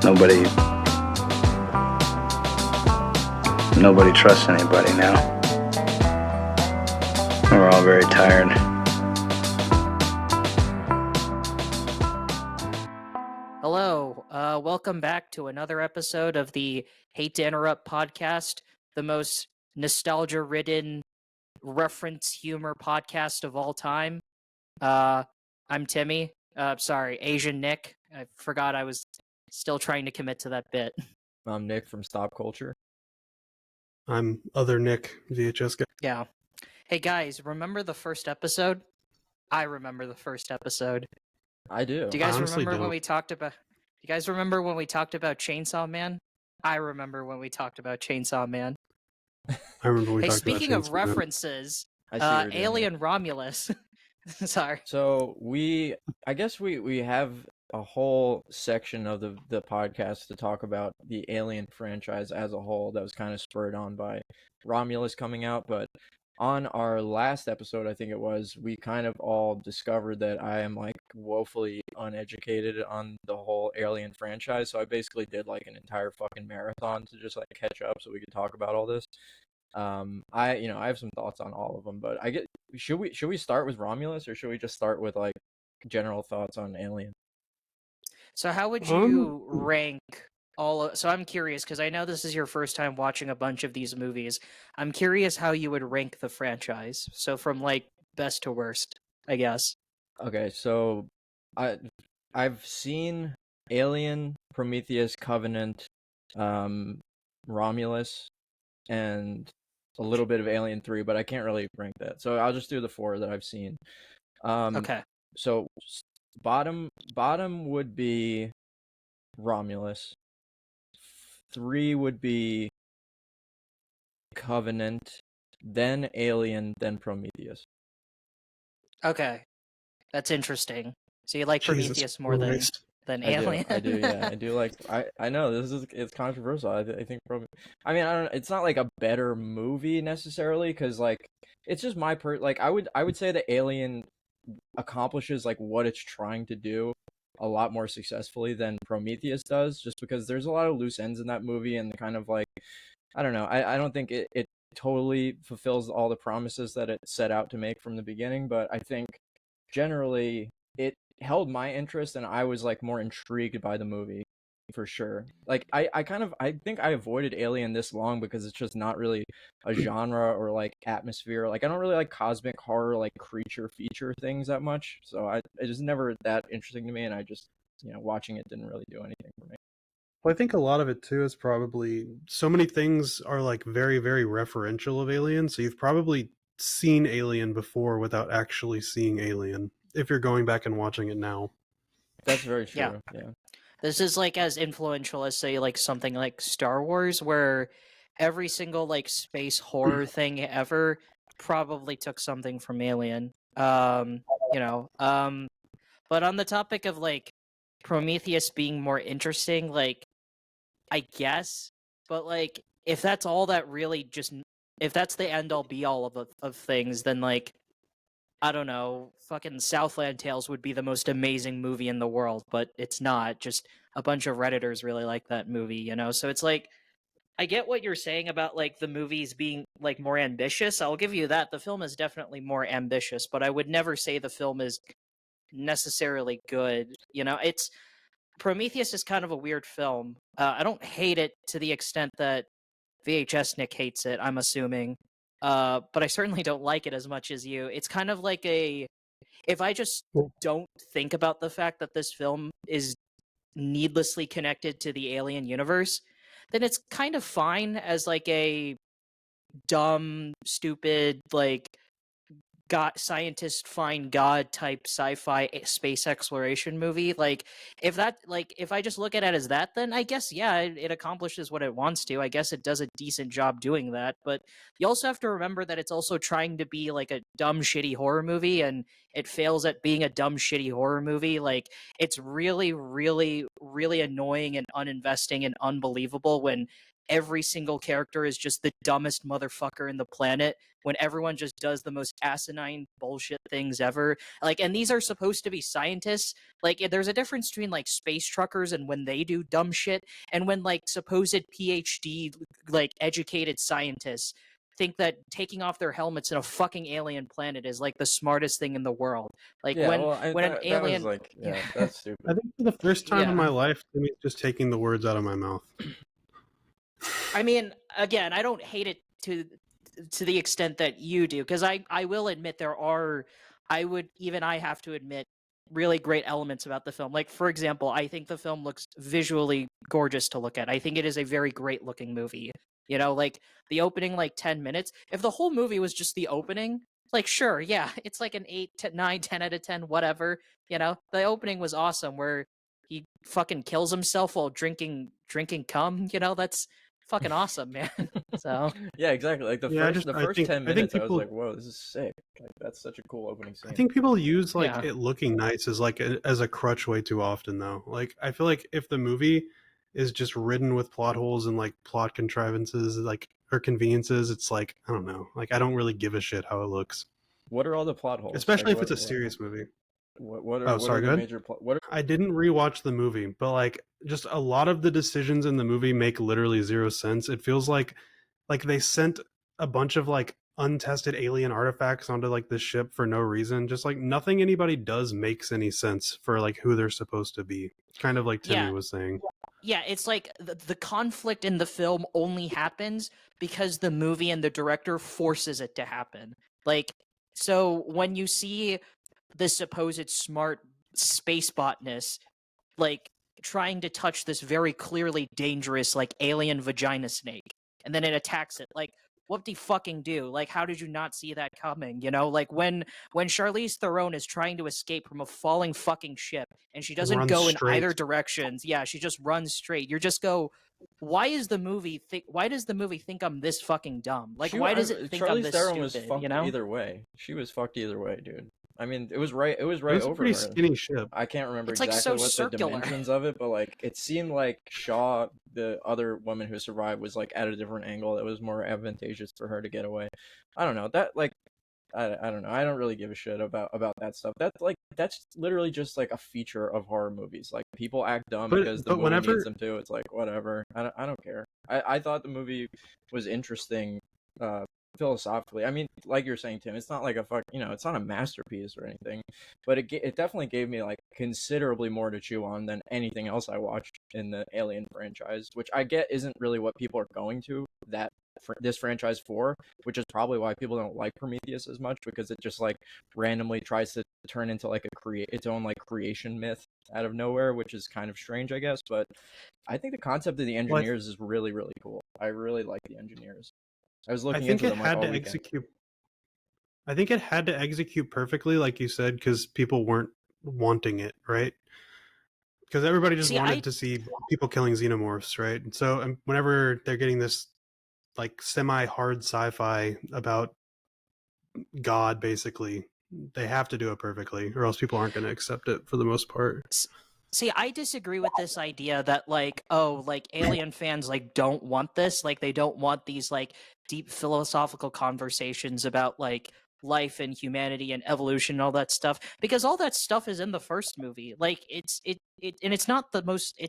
Nobody trusts anybody now. We're all very tired. Hello, welcome back to another episode of the Hate to Interrupt podcast, the most nostalgia-ridden reference humor podcast of all time. I'm Timmy. Sorry, Asian Nick. I forgot I was still trying to commit to that bit. I'm Nick from Stop Culture. I'm other Nick, VHS guy. Yeah. Hey guys, remember the first episode? I remember the first episode. I do. Do you guys honestly remember when don't. we talked about? You guys remember when we talked about Chainsaw Man? I remember when we talked about Chainsaw Man. I remember we Hey, talked about speaking of Chainsaw Man. references, I see what you're doing Alien Romulus. Sorry. So I guess we have a whole section of the podcast to talk about the Alien franchise as a whole that was kind of spurred on by Romulus coming out, but on our last episode, I think it was, we kind of all discovered that I am like woefully uneducated on the whole Alien franchise, so I basically did like an entire fucking marathon to just like catch up so we could talk about all this. I have some thoughts on all of them, but should we start with Romulus or should we just start with like general thoughts on Alien? So how would you rank so I'm curious because I know this is your first time watching a bunch of these movies. I'm curious how you would rank the franchise. So from like best to worst, I guess. Okay, so I've seen Alien, Prometheus, Covenant, Romulus, and a little bit of Alien 3, but I can't really rank that. So I'll just do the 4 that I've seen. Okay. So bottom would be Romulus. 3 would be Covenant, then Alien, then Prometheus. Okay. That's interesting. So you like Jesus Prometheus more Christ. than I Alien? do, yeah. I do like I know it's controversial. I think I mean, I don't, it's not like a better movie necessarily because like it's just like I would say that Alien accomplishes like what it's trying to do a lot more successfully than Prometheus does, just because there's a lot of loose ends in that movie and the kind of like I don't know. I don't think it totally fulfills all the promises that it set out to make from the beginning, but I think generally it held my interest and I was like more intrigued by the movie for sure. Like I think I avoided Alien this long because it's just not really a genre or like atmosphere. Like I don't really like cosmic horror like creature feature things that much. So it was never that interesting to me and I just watching it didn't really do anything for me. Well, I think a lot of it too is probably so many things are like very, very referential of Alien. So you've probably seen Alien before without actually seeing Alien if you're going back and watching it now. That's very true. Yeah. Yeah. This is like as influential as say like something like Star Wars, where every single like space horror thing ever probably took something from Alien. But on the topic of like Prometheus being more interesting, like I guess, but like if that's all that really if that's the end all be all of things, then like I don't know, fucking Southland Tales would be the most amazing movie in the world, but it's not. Just a bunch of Redditors really like that movie, So it's like, I get what you're saying about like the movies being like more ambitious. I'll give you that. The film is definitely more ambitious, but I would never say the film is necessarily good. It's Prometheus is kind of a weird film. I don't hate it to the extent that VHS Nick hates it, I'm assuming. But I certainly don't like it as much as you. It's kind of like if I just don't think about the fact that this film is needlessly connected to the Alien universe, then it's kind of fine as like a dumb, stupid, like scientists find God type sci-fi space exploration movie. Like if I just look at it as that, then I guess yeah, it accomplishes what it wants to. I guess it does a decent job doing that, but you also have to remember that it's also trying to be like a dumb shitty horror movie, and it fails at being a dumb shitty horror movie. Like it's really really really annoying and uninvesting and unbelievable when every single character is just the dumbest motherfucker in the planet, when everyone just does the most asinine bullshit things ever. Like, and these are supposed to be scientists. Like, there's a difference between like space truckers and when they do dumb shit, and when like supposed PhD like educated scientists think that taking off their helmets in a fucking alien planet is like the smartest thing in the world. Like Yeah, when well, when an that was alien like, yeah, that's I stupid. think for the first time in Yeah. my life, Timmy's just taking the words out of my mouth. I mean, again, I don't hate it to the extent that you do, because I will admit there are, I have to admit, really great elements about the film. Like, for example, I think the film looks visually gorgeous to look at. I think it is a very great looking movie. You know, like the opening like 10 minutes. If the whole movie was just the opening, like sure, yeah, it's like an 8, 9, 10 out of 10, whatever. You know, the opening was awesome where he fucking kills himself while drinking cum. You know, that's fucking awesome, man. So Yeah, exactly. Like Yeah, the first 10 I think minutes, I was people like, whoa, this is sick. Like that's such a cool opening I scene. think people use like Yeah. it looking nice as like as a crutch way too often though. Like I feel like if the movie is just ridden with plot holes and like plot contrivances like or conveniences, it's like I don't know. Like I don't really give a shit how it looks. What are all the plot holes? Especially Like, if it's a serious movie. what Oh, are sorry, the go ahead. major plot? What are I didn't rewatch the movie, but like just a lot of the decisions in the movie make literally zero sense. It feels like they sent a bunch of like untested alien artifacts onto like this ship for no reason. Just like nothing anybody does makes any sense for like who they're supposed to be. Kind of like Timmy Yeah. was saying. Yeah, it's like the conflict in the film only happens because the movie and the director forces it to happen. Like, so when you see the supposed smart space botness, like, trying to touch this very clearly dangerous, like, alien vagina snake, and then it attacks it, like, what do you fucking do? Like, how did you not see that coming? You know, like when Charlize Theron is trying to escape from a falling fucking ship and she doesn't Runs go in straight. either directions, yeah, she just runs straight. You just go, why does the movie think I'm this fucking dumb? Like, why does it think I'm Charlize this Theron was stupid? fucked You know? either way. She was fucked either way, dude. I mean, it was right It was a over pretty her. skinny ship. I can't remember It's like exactly so what circular. the dimensions of it, but like it seemed like Shaw, the other woman who survived, was like at a different angle that was more advantageous for her to get away. I don't know. That like I don't know. I don't really give a shit about that stuff. That's literally just like a feature of horror movies. Like people act dumb because the But movie whenever needs them to. It's like whatever. I don't care. I thought the movie was interesting philosophically. I mean, like you're saying, Tim, it's not like it's not a masterpiece or anything, but it definitely gave me like considerably more to chew on than anything else I watched in the Alien franchise, which I get isn't really what people are going to this franchise for, which is probably why people don't like Prometheus as much, because it just like randomly tries to turn into like its own like creation myth out of nowhere, which is kind of strange, I guess. But I think the concept of the engineers is really, really cool. I really like the engineers. I was looking into them like all weekend. I think it had to execute perfectly, like you said, because people weren't wanting it, right? Because everybody just wanted to see people killing xenomorphs, right? And so whenever they're getting this like semi-hard sci-fi about God, basically, they have to do it perfectly, or else people aren't going to accept it for the most part. See, I disagree with this idea that like, oh, like alien fans like don't want this, like they don't want these like deep philosophical conversations about like life and humanity and evolution and all that stuff, because all that stuff is in the first movie. Like and it's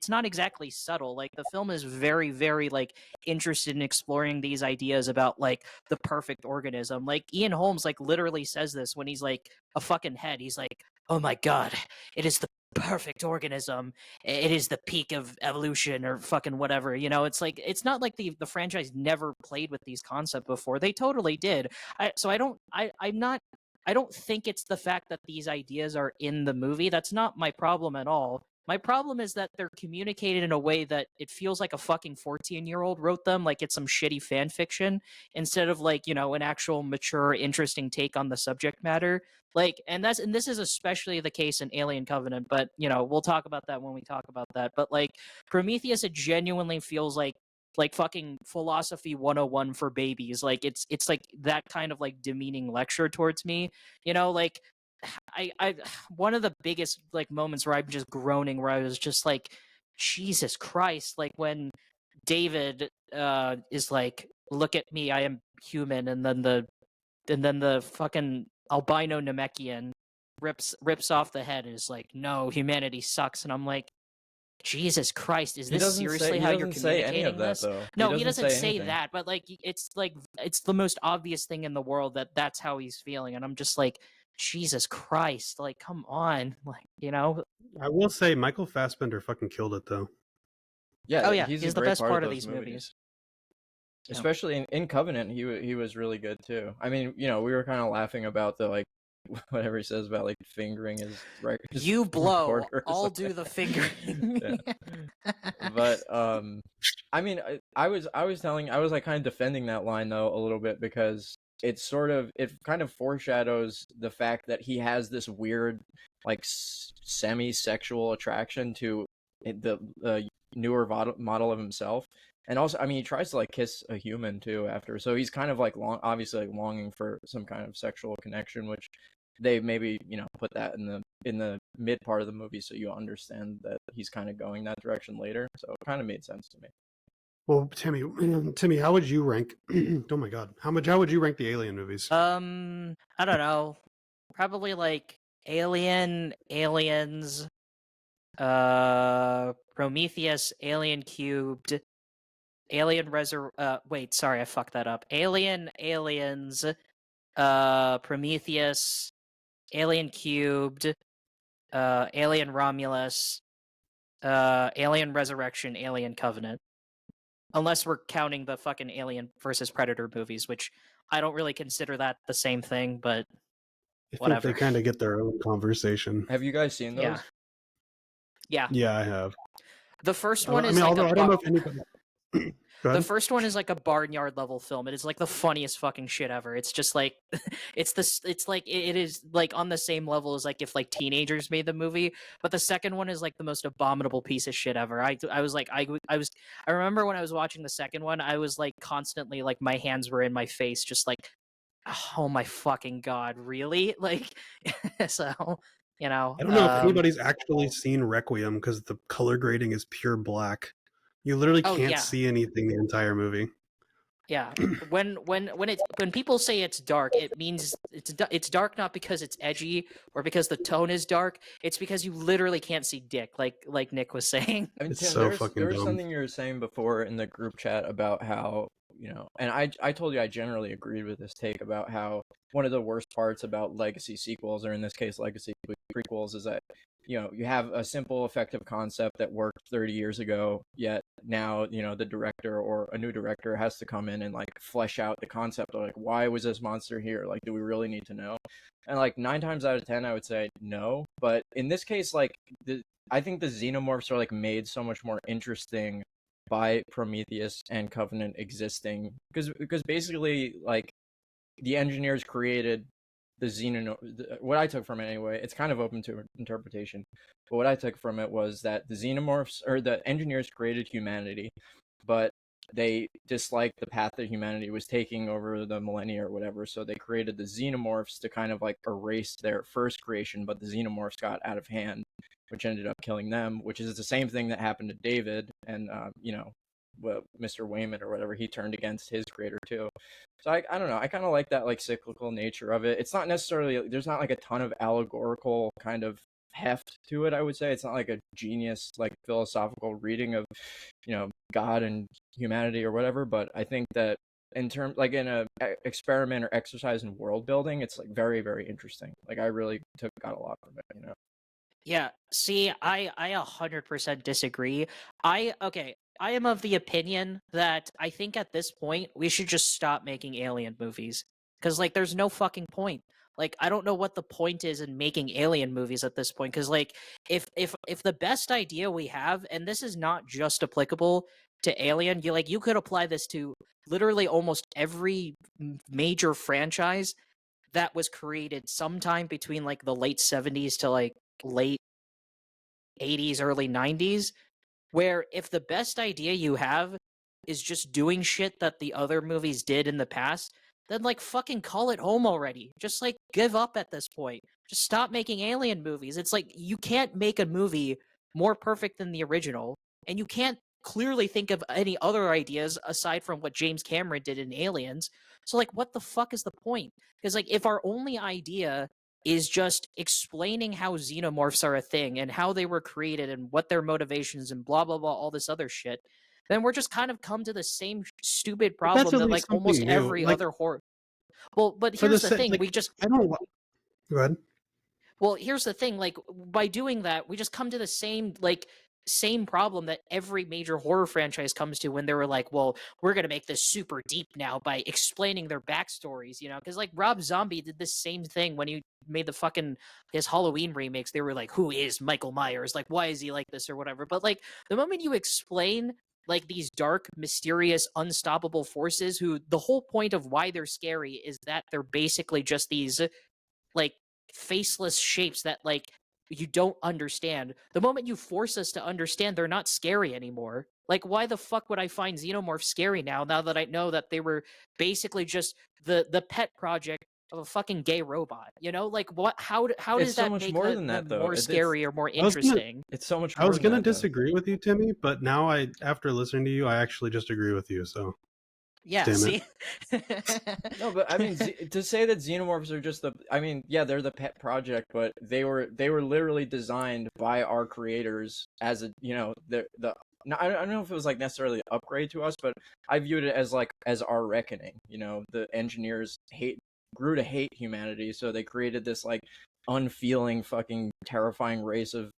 not exactly subtle. Like the film is very, very like interested in exploring these ideas about like the perfect organism. Like Ian Holmes like literally says this when he's like a fucking head. He's like, oh my god, it is the perfect organism, it is the peak of evolution or fucking whatever. You know, it's like, it's not like the franchise never played with these concepts before. They totally did. I don't think it's the fact that these ideas are in the movie. That's not my problem at all. My problem is that they're communicated in a way that it feels like a fucking 14-year-old wrote them, like it's some shitty fan fiction, instead of like, you know, an actual mature, interesting take on the subject matter. Like, and this is especially the case in Alien Covenant, but you know, we'll talk about that when we talk about that. But like Prometheus, it genuinely feels like fucking philosophy 101 for babies. Like it's like that kind of like demeaning lecture towards me. You know, like I one of the biggest like moments where I'm just groaning, where I was just like, Jesus Christ, like when David is like, "Look at me, I am human," and then the fucking albino Namekian rips off the head and is like, "No, humanity sucks," and I'm like, Jesus Christ, is He this doesn't seriously say he how you're doesn't say any of communicating that this? though. No, he doesn't say say anything. that, but like it's the most obvious thing in the world that that's how he's feeling, and I'm just like, Jesus Christ, like come on, like I will say Michael Fassbender fucking killed it though. Yeah, Oh yeah, he's a he's the great best part part of of those these movies. Yeah. Especially in Covenant, he was really good too. I mean, we were kind of laughing about the like whatever he says about like fingering his record. You blow, recorder or I'll something. do the fingering. But I mean, I was like kind of defending that line though a little bit because it kind of foreshadows the fact that he has this weird like semi-sexual attraction to the newer model of himself. And also, I mean, he tries to like kiss a human too after, so he's kind of like obviously like longing for some kind of sexual connection, which they maybe put that in the mid part of the movie, so you understand that he's kind of going that direction later. So it kind of made sense to me. Well, Timmy, how would you rank? Oh my God, how would you rank the Alien movies? I don't know, probably like Alien, Aliens, Prometheus, Alien Cubed, Alien wait, sorry, I fucked that up. Alien, Aliens, Prometheus, Alien Cubed, Alien Romulus, Alien Resurrection, Alien Covenant. Unless we're counting the fucking Alien versus Predator movies, which I don't really consider that the same thing, but whatever. I think they kind of get their own conversation. Have you guys seen those? Yeah. Yeah, I have. The first one is although I don't know if anybody. The first one is like a barnyard level film. It is like the funniest fucking shit ever. It's just like it is like on the same level as like if like teenagers made the movie, but the second one is like the most abominable piece of shit ever. I remember when I was watching the second one, I was like constantly like my hands were in my face just like, oh my fucking God, really? Like so I don't know if anybody's actually seen Requiem because the color grading is pure black. You literally can't see anything the entire movie. Yeah, when people say it's dark, it means it's dark not because it's edgy or because the tone is dark. It's because you literally can't see dick, like Nick was saying. I mean, It's Tim, so fucking there was dumb. something you were saying before in the group chat about how and I told you I generally agreed with this take about how one of the worst parts about legacy sequels, or in this case legacy prequels, is that you have a simple effective concept that worked 30 years ago, yet now the director or a new director has to come in and like flesh out the concept of like, why was this monster here, like, do we really need to know? And like 9 times out of 10 I would say no, but in this case, like, I think the xenomorphs are like made so much more interesting by Prometheus and Covenant existing, because basically like the engineers created the xenomorph. What I took from it anyway, it's kind of open to interpretation, but what I took from it was that the xenomorphs, or the engineers, created humanity, but they disliked the path that humanity was taking over the millennia or whatever, so they created the xenomorphs to kind of like erase their first creation, but the xenomorphs got out of hand, which ended up killing them, which is the same thing that happened to David, and Mr. Wayman or whatever, he turned against his creator too. So I don't know, I kind of like that like cyclical nature of it. It's not necessarily, there's not like a ton of allegorical kind of heft to it, I would say. It's not like a genius like philosophical reading of God and humanity or whatever, but I think that in terms like in a experiment or exercise in world building, it's like very, very interesting. Like I really got a lot from it. Yeah, see, I 100% disagree. I am of the opinion that I think at this point we should just stop making alien movies, because like there's no fucking point. Like I don't know what the point is in making alien movies at this point, because like if the best idea we have, and this is not just applicable to Alien, you could apply this to literally almost every major franchise that was created sometime between like the late 70s to like late 80s, early 90s, where if the best idea you have is just doing shit that the other movies did in the past, then like fucking call it home already. Just like give up at this point. Just stop making alien movies. It's like you can't make a movie more perfect than the original, and you can't clearly think of any other ideas aside from what James Cameron did in Aliens. So like, what the fuck is the point? Because like, if our only idea is just explaining how xenomorphs are a thing and how they were created and what their motivations and blah blah blah all this other shit, then we're just kind of come to the same stupid But that's problem at that least like almost something new. every Like other horror. Well, but for here's the the sake, thing: like we just I don't. Go ahead. well, here's the thing, like by doing that, we just come to the same problem that every major horror franchise comes to when they were like, well, we're going to make this super deep now by explaining their backstories, you know? Cuz like Rob Zombie did this same thing when he made the fucking his Halloween remakes. They were like, who is Michael Myers? Like why is he like this or whatever? But like the moment you explain like these dark, mysterious, unstoppable forces who the whole point of why they're scary is that they're basically just these like faceless shapes that like you don't understand. The moment you force us to understand they're not scary anymore. Like why the fuck would I find xenomorphs scary now that I know that they were basically just the pet project of a fucking gay robot, you know? Like what how It's does so that much make more than them that, though. more scary or more I was gonna interesting? It's so much I more was than gonna that, though. disagree with you, Timmy, but now after listening to you, I actually just agree with you. So Yeah, damn see? No, but I mean, to say that xenomorphs are just I mean, yeah, they're the pet project, but they were literally designed by our creators as a, the. No, I don't know if it was like necessarily an upgrade to us, but I viewed it as like as our reckoning. You know, the engineers grew to hate humanity, so they created this like unfeeling, fucking terrifying race of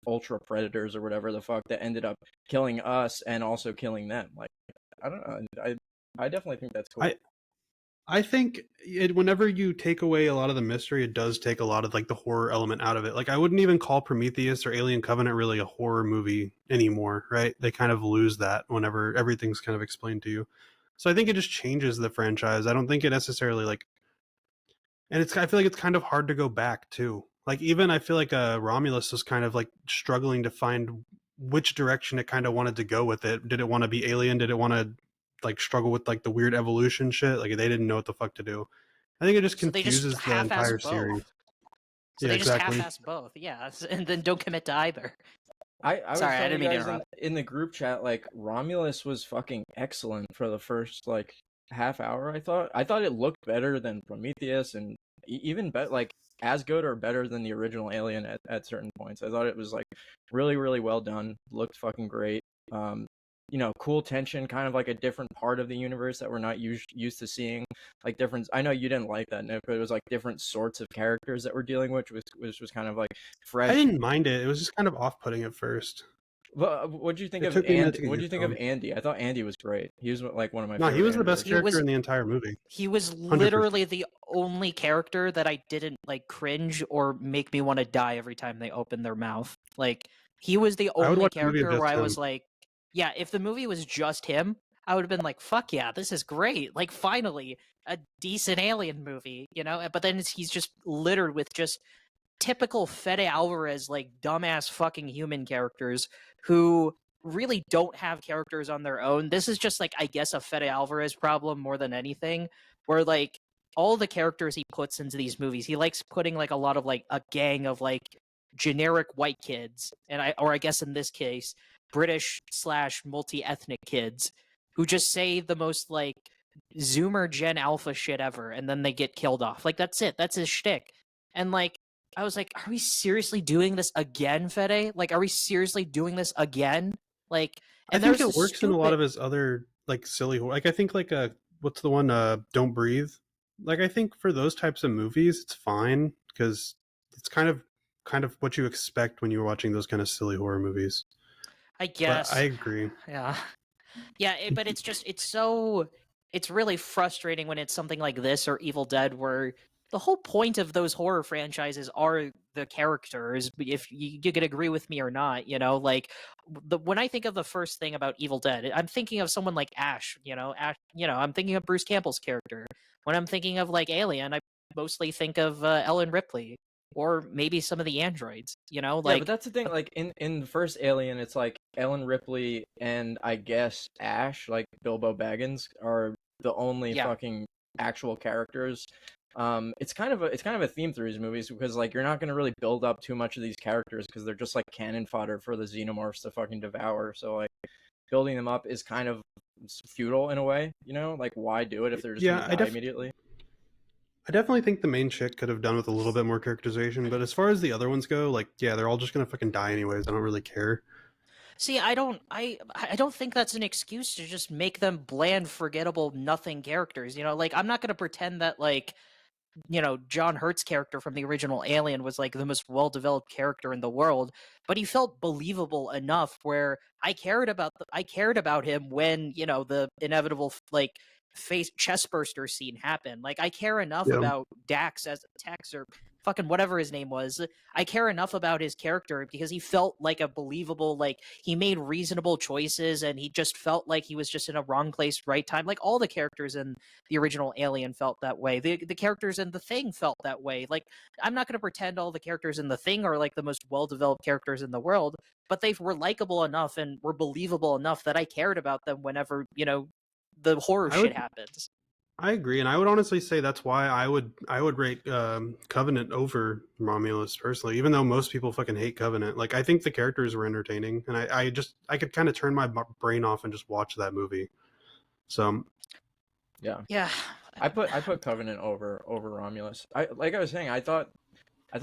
ultra predators or whatever the fuck that ended up killing us and also killing them. Like, I don't know. I definitely think that's cool. I think whenever you take away a lot of the mystery, it does take a lot of like the horror element out of it. Like I wouldn't even call Prometheus or Alien Covenant really a horror movie anymore, right? They kind of lose that whenever everything's kind of explained to you. So I think it just changes the franchise. I don't think it necessarily like, and I feel like it's kind of hard to go back too. Like even I feel like Romulus was kind of like struggling to find which direction it kind of wanted to go with it. Did it want to be alien? Did it want to like struggle with like the weird evolution shit? Like they didn't know what the fuck to do. I think it just So they just confuses the half-ass entire both. series. So Yeah, they just exactly. half-ass both, yeah, and then don't commit to either. I was Sorry, I telling didn't you mean to guys interrupt. in the group chat, like Romulus was fucking excellent for the first like half hour. I thought it looked better than Prometheus and even better, like as good or better than the original Alien at certain points. I thought it was like really really well done. Looked fucking great. Um, cool tension, kind of like a different part of the universe that we're not used to seeing. Like different. I know you didn't like that, Nick, but it was like different sorts of characters that we're dealing with, which was kind of like fresh. I didn't mind it. It was just kind of off-putting at first. Well, what do you think It of took me a minute Andy? to get What do you used think to of him. Andy? I thought Andy was great. He was like one of my No, he favorite was the best androids. He character was in the entire movie. he was 100%. literally the only character that I didn't like cringe or make me want to die every time they opened their mouth. Like he was the I would only watch a movie of character where just I was him. like, yeah, if the movie was just him, I would have been like, fuck yeah, this is great. Like finally a decent alien movie, you know? But then he's just littered with just typical Fede Alvarez like dumbass fucking human characters who really don't have characters on their own. This is just like I guess a Fede Alvarez problem more than anything, where like all the characters he puts into these movies, he likes putting like a lot of like a gang of like generic white kids, and I guess in this case British slash multi-ethnic kids who just say the most like Zoomer Gen Alpha shit ever, and then they get killed off. Like that's it. That's his shtick. And like I was like, are we seriously doing this again, Fede? Like, are we seriously doing this again? Like, I and think there's it this works in a lot stupid. of his other like silly like I think like what's the one Don't Breathe? Like I think for those types of movies it's fine because it's kind of what you expect when you're watching those kind of silly horror movies. I But I guess, agree. yeah, yeah. But it's just it's really frustrating when it's something like this or Evil Dead, where the whole point of those horror franchises are the characters. If you could agree with me or not, you know, like when I think of the first thing about Evil Dead, I'm thinking of someone like Ash. You know, Ash. You know, I'm thinking of Bruce Campbell's character. When I'm thinking of like Alien, I mostly think of Ellen Ripley or maybe some of the androids. You know, Yeah, but like that's the thing. Like in the first Alien, it's like Ellen Ripley and I guess Ash, like Bilbo Baggins, are the only yeah. fucking actual characters. It's kind of a theme through these movies because like you're not gonna really build up too much of these characters because they're just like cannon fodder for the xenomorphs to fucking devour. So like building them up is kind of futile in a way. You know, like why do it if they're just Yeah, gonna die immediately? I definitely think the main chick could have done with a little bit more characterization, but as far as the other ones go, like, yeah, they're all just gonna fucking die anyways. I don't really care. See, I don't think that's an excuse to just make them bland, forgettable, nothing characters. You know, like I'm not gonna pretend that like John Hurt's character from the original Alien was like the most well-developed character in the world, but he felt believable enough where I cared about him when, the inevitable like face chest burster scene happened. Like I care enough Yeah. about Dax as Tex or fucking whatever his name was. I care enough about his character because he felt like a believable, like he made reasonable choices and he just felt like he was just in a wrong place, right time. Like all the characters in the original Alien felt that way. The characters in The Thing felt that way. Like I'm not going to pretend all the characters in The Thing are like the most well-developed characters in the world, but they were likable enough and were believable enough that I cared about them whenever, the horror shit happens. I agree, and I would honestly say that's why I would rate Covenant over Romulus personally, even though most people fucking hate Covenant. Like I think the characters were entertaining, and I could kind of turn my brain off and just watch that movie. So yeah, I put Covenant over Romulus. Like I was saying, I thought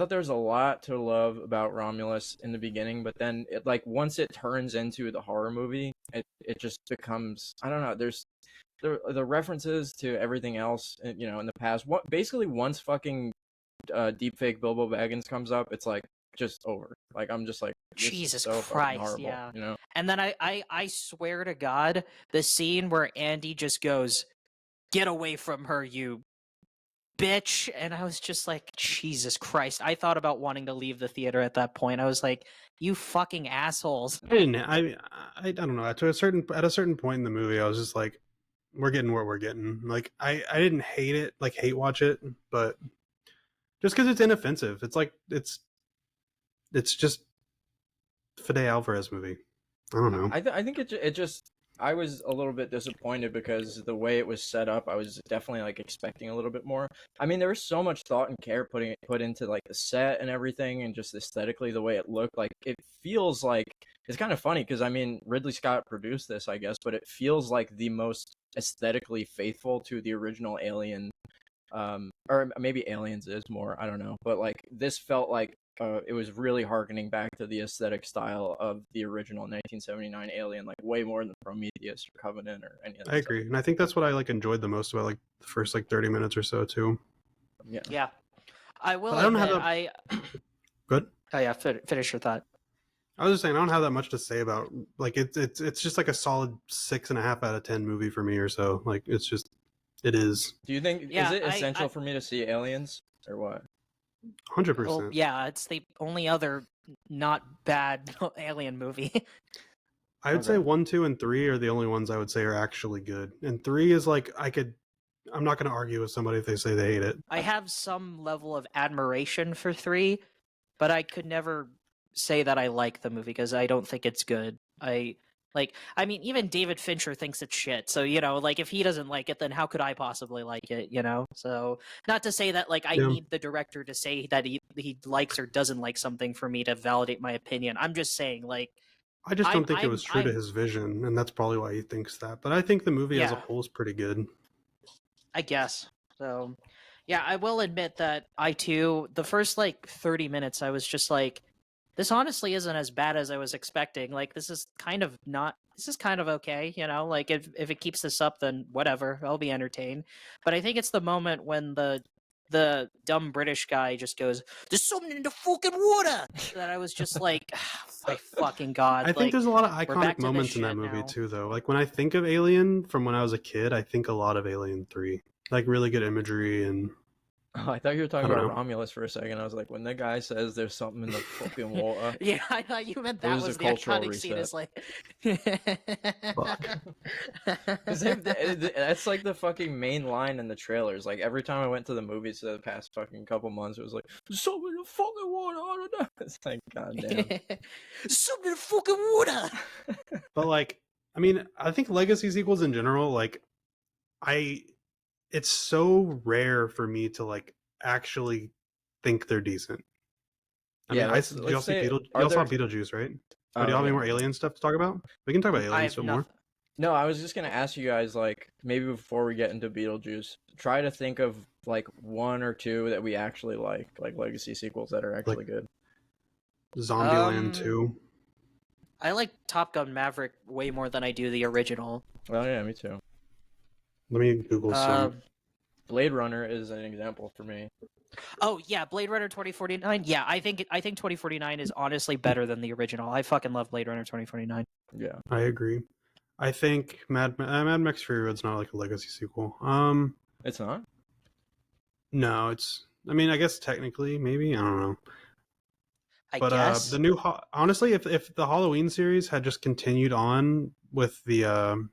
there was a lot to love about Romulus in the beginning, but then it like once it turns into the horror movie, it just becomes, I don't know. There's the references to everything else, in the past. Basically once fucking deepfake Bilbo Baggins comes up, it's like just over. Like I'm just like, Jesus so Christ, horrible, yeah. And then I swear to God, the scene where Andy just goes, "Get away from her, you bitch," and I was just like, Jesus Christ. I thought about wanting to leave the theater at that point. I was like, you fucking assholes. I don't know. At a certain point in the movie, I was just like, we're getting what we're getting. Like I didn't hate it, like hate watch it, but just because it's inoffensive, it's like it's just Fede Alvarez movie. I don't know. I think it just, I was a little bit disappointed because the way it was set up, I was definitely like expecting a little bit more. I mean, there was so much thought and care put into like the set and everything, and just aesthetically the way it looked. Like it feels like, it's kind of funny because I mean Ridley Scott produced this, I guess, but it feels like the most aesthetically faithful to the original Alien, or maybe Aliens is more, I don't know, but like this felt like it was really harkening back to the aesthetic style of the original 1979 Alien, like way more than Prometheus or Covenant or any of that. I agree, and I think that's what I like enjoyed the most about like the first like 30 minutes or so too. Yeah. I will. But I don't admit, have Good. Oh yeah, finish your thought. I was just saying I don't have that much to say about like it's just like a solid 6.5 out of 10 movie for me or so. Like it's just it is. Do you think Yeah, is it essential for me to see Aliens or what? 100%. Well, yeah, it's the only other not bad Alien movie. I would say 1, 2, and 3 are the only ones I would say are actually good. And 3 is like I'm not going to argue with somebody if they say they hate it. I have some level of admiration for 3, but I could never say that I like the movie because I don't think it's good. I mean, even David Fincher thinks it's shit. So, like if he doesn't like it, then how could I possibly like it, So, not to say that like I need the director to say that he likes or doesn't like something for me to validate my opinion. I'm just saying like I just don't think it was true to his vision, and that's probably why he thinks that. But I think the movie as a whole is pretty good. I guess. So, yeah, I will admit that I too, the first like 30 minutes, I was just like, this honestly isn't as bad as I was expecting. Like, this is kind of okay, like if it keeps this up, then whatever, I'll be entertained. But I think it's the moment when the dumb British guy just goes, "There's something in the fucking water," that I was just like, my fucking God. I think there's a lot of iconic to moments in that shit movie now. too, though. Like when I think of Alien from when I was a kid, I think a lot of Alien 3. Like really good imagery and. Oh, I thought you were talking I about don't know. Romulus for a second. I was like, when the guy says there's something in the fucking water. Yeah, I thought you meant It that was was a the cultural iconic scene. Is like, Fuck. 'Cause that's like the fucking main line in the trailers. Like every time I went to the movies the past fucking couple months, it was like, "There's something in the fucking water." I don't know. It's like, goddamn. something in the fucking water. But like, I mean, I think legacy sequels in general, like, it's so rare for me to like actually think they're decent. I mean, y'all saw Beetlejuice, right? do y'all have any yeah. more alien stuff to talk about? We can talk about I aliens have some more. nothing. No, I was just gonna ask you guys, like, maybe before we get into Beetlejuice, try to think of like one or two that we actually like legacy sequels that are actually good. Zombieland 2. I like Top Gun Maverick way more than I do the original. Well, yeah, me too. Let me Google some. Blade Runner is an example for me. Oh yeah, Blade Runner 2049. Yeah, I think 2049 is honestly better than the original. I fucking love Blade Runner 2049. Yeah. I agree. I think Mad Max Fury Road's not like a legacy sequel. It's not? No, it's. I mean, I guess technically, maybe I don't know. I But guess. the new honestly, if the Halloween series had just continued on with the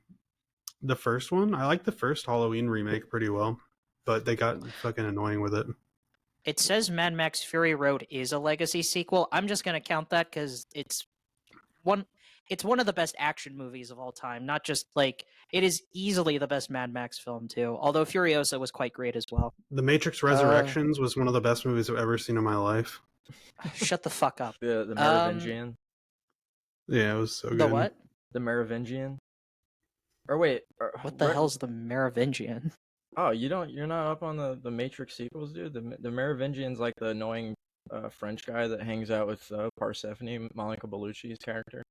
first one, I like the first Halloween remake pretty well, but they got fucking annoying with it. It says Mad Max Fury Road is a legacy sequel. I'm just gonna count that because it's one of the best action movies of all time. Not just like it is easily the best Mad Max film too. Although Furiosa was quite great as well. The Matrix Resurrections was one of the best movies I've ever seen in my life. Shut the fuck up. The Merovingian. Yeah, it was so good. The what? The Merovingian. Or wait, What the hell's the Merovingian? Oh, you're not up on the Matrix sequels, dude. The Merovingian's like the annoying French guy that hangs out with Persephone, Monica Bellucci's character.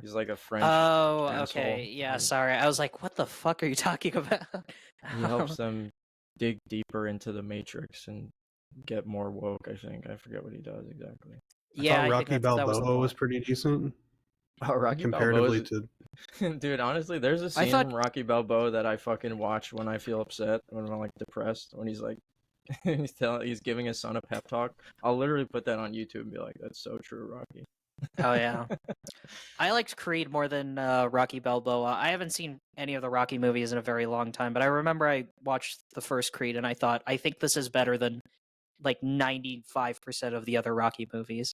He's like a French Oh, asshole. okay. Yeah, sorry. I was like, what the fuck are you talking about? He helps them dig deeper into the Matrix and get more woke, I think. I forget what he does exactly. Yeah, I I thought think Rocky that was the Balboa was plot. pretty decent Oh, Rocky comparatively Balboa's... to. Dude, honestly, there's a scene thought- from Rocky Balboa that I fucking watch when I feel upset, when I'm like depressed, when he's like he's giving his son a pep talk. I'll literally put that on YouTube and be like, that's so true, Rocky. Oh yeah. I liked Creed more than Rocky Balboa. I haven't seen any of the Rocky movies in a very long time, but I remember I watched the first Creed and I thought, I think this is better than like 95% of the other Rocky movies.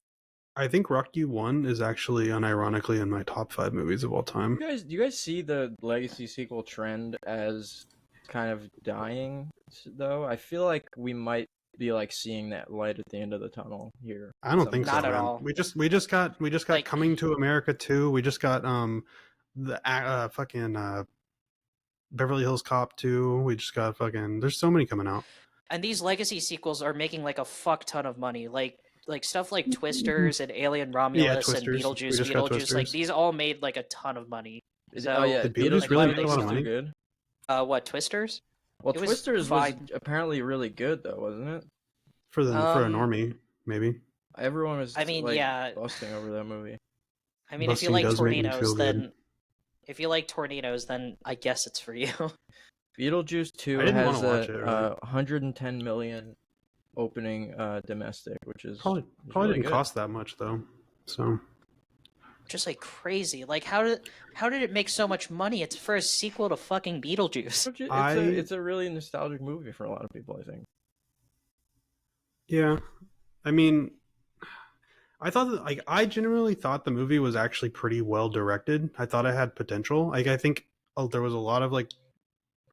I think Rocky 1 is actually unironically in my top 5 movies of all time. Do you guys see the legacy sequel trend as kind of dying though? I feel like we might be like seeing that light at the end of the tunnel here. I don't think so, Not at man. all. We just got Like- Coming to America 2. We just got the fucking Beverly Hills Cop 2. We just got fucking there's so many coming out. And these legacy sequels are making like a fuck ton of money. Like stuff like Twisters and Alien Romulus and Twisters. We Beetlejuice, just got Beetlejuice, like Twisters. these all made like a ton of money. So, oh yeah, Did Beetlejuice really Beetlejuice make a lot of was money? good. What, Twisters? Well, It was Twisters was fine. apparently really good though, wasn't it? For a normie, maybe. Everyone was I mean, like yeah. busting over that movie. I mean, if you Busting like does make me tornadoes, feel good. then if you like tornadoes, then I guess it's for you. Beetlejuice 2 I didn't has wanna watch it, really. 110 million opening domestic, which is Probably really didn't good. cost that much though. So Just like crazy. Like how did it make so much money? It's for a sequel to fucking Beetlejuice. It's a really nostalgic movie for a lot of people, I think. yeah, I mean, I thought that, like, I genuinely thought the movie was actually pretty well directed. I thought it had potential. Like, I think there was a lot of like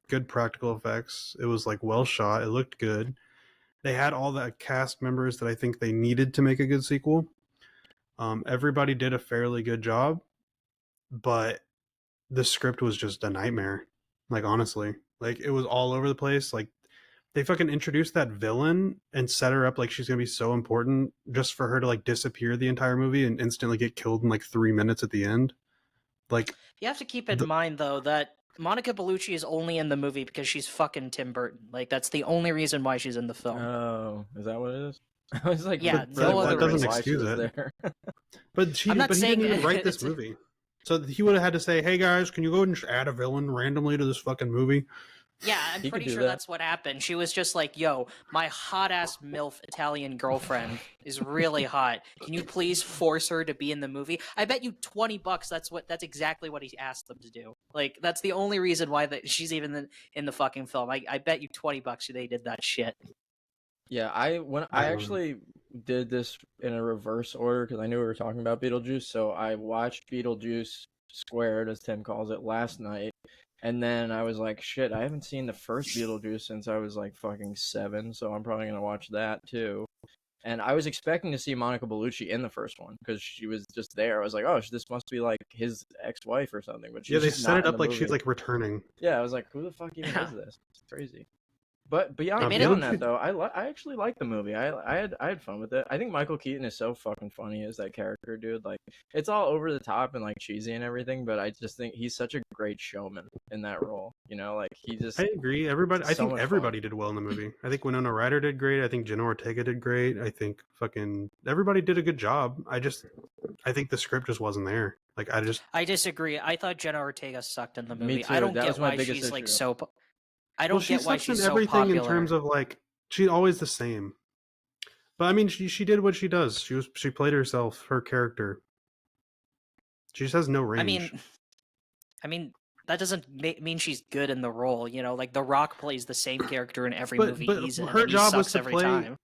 good practical effects. It was like well shot. It looked good. They had all the cast members that I think they needed to make a good sequel. Everybody did a fairly good job, but the script was just a nightmare. Like, honestly, like it was all over the place. Like, they fucking introduced that villain and set her up like she's gonna be so important just for her to like disappear the entire movie and instantly get killed in like 3 minutes at the end. Like, You have to keep in mind though that Monica Bellucci is only in the movie because she's fucking Tim Burton. Like that's the only reason why she's in the film. Oh, is that what it is? I was like, Yeah, really no other wondering reason. why she Excuse was it. there. but he I'm not saying didn't even write this it's movie. So he would have had to say, "Hey guys, can you go and just add a villain randomly to this fucking movie?" Yeah, I'm He could pretty do sure that. that's what happened. She was just like, "Yo, my hot ass MILF Italian girlfriend is really hot. Can you please force her to be in the movie?" I bet you $20 that's exactly what he asked them to do. Like that's the only reason why she's even in the fucking film. I bet you $20 they did that shit. Yeah, I actually did this in a reverse order because I knew we were talking about Beetlejuice, so I watched Beetlejuice Squared, as Tim calls it, last night, and then I was like, shit, I haven't seen the first Beetlejuice since I was like fucking 7, so I'm probably gonna watch that too. And I was expecting to see Monica Bellucci in the first one because she was just there. I was like, oh, this must be like his ex-wife or something. But she's Yeah, they just set not it in up the like movie. she's like returning. Yeah, I was like, who the fuck even is this? It's crazy. But beyond made it- that though, I actually like the movie. I had fun with it. I think Michael Keaton is so fucking funny as that character, dude. Like it's all over the top and like cheesy and everything, but I just think he's such a great showman in that role. You know, like he just I agree. Everybody, I so think much everybody fun. did well in the movie. I think Winona Ryder did great. I think Jenna Ortega did great. I think fucking everybody did a good job. I think the script just wasn't there. Like I disagree. I thought Jenna Ortega sucked in the movie. Me I too. don't That get was my why biggest she's like issue. so. I well, don't she get why sucks in she's so everything in popular. terms of like she's always the same. But I mean, she did what she does. She played herself, her character. She just has no range. I mean that doesn't mean she's good in the role. You know, like The Rock plays the same character in every But movie but he's in, her and he job was sucks to every play. time.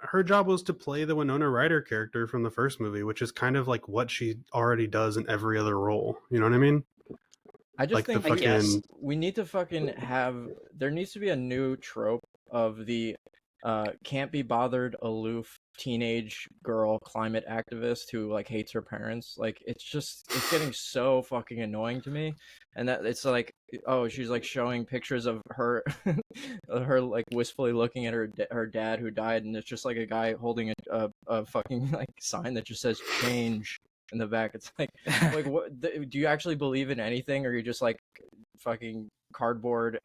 Her job was to play the Winona Ryder character from the first movie, which is kind of like what she already does in every other role. You know what I mean? I just Like the think I guess. fucking we need to fucking have. There needs to be a new trope of the can't be bothered, aloof teenage girl climate activist who like hates her parents. Like it's getting so fucking annoying to me, and that it's like oh she's like showing pictures of her her like wistfully looking at her dad who died, and it's just like a guy holding a fucking like sign that just says change in the back. It's like what do you actually believe in anything, or are you just like fucking cardboard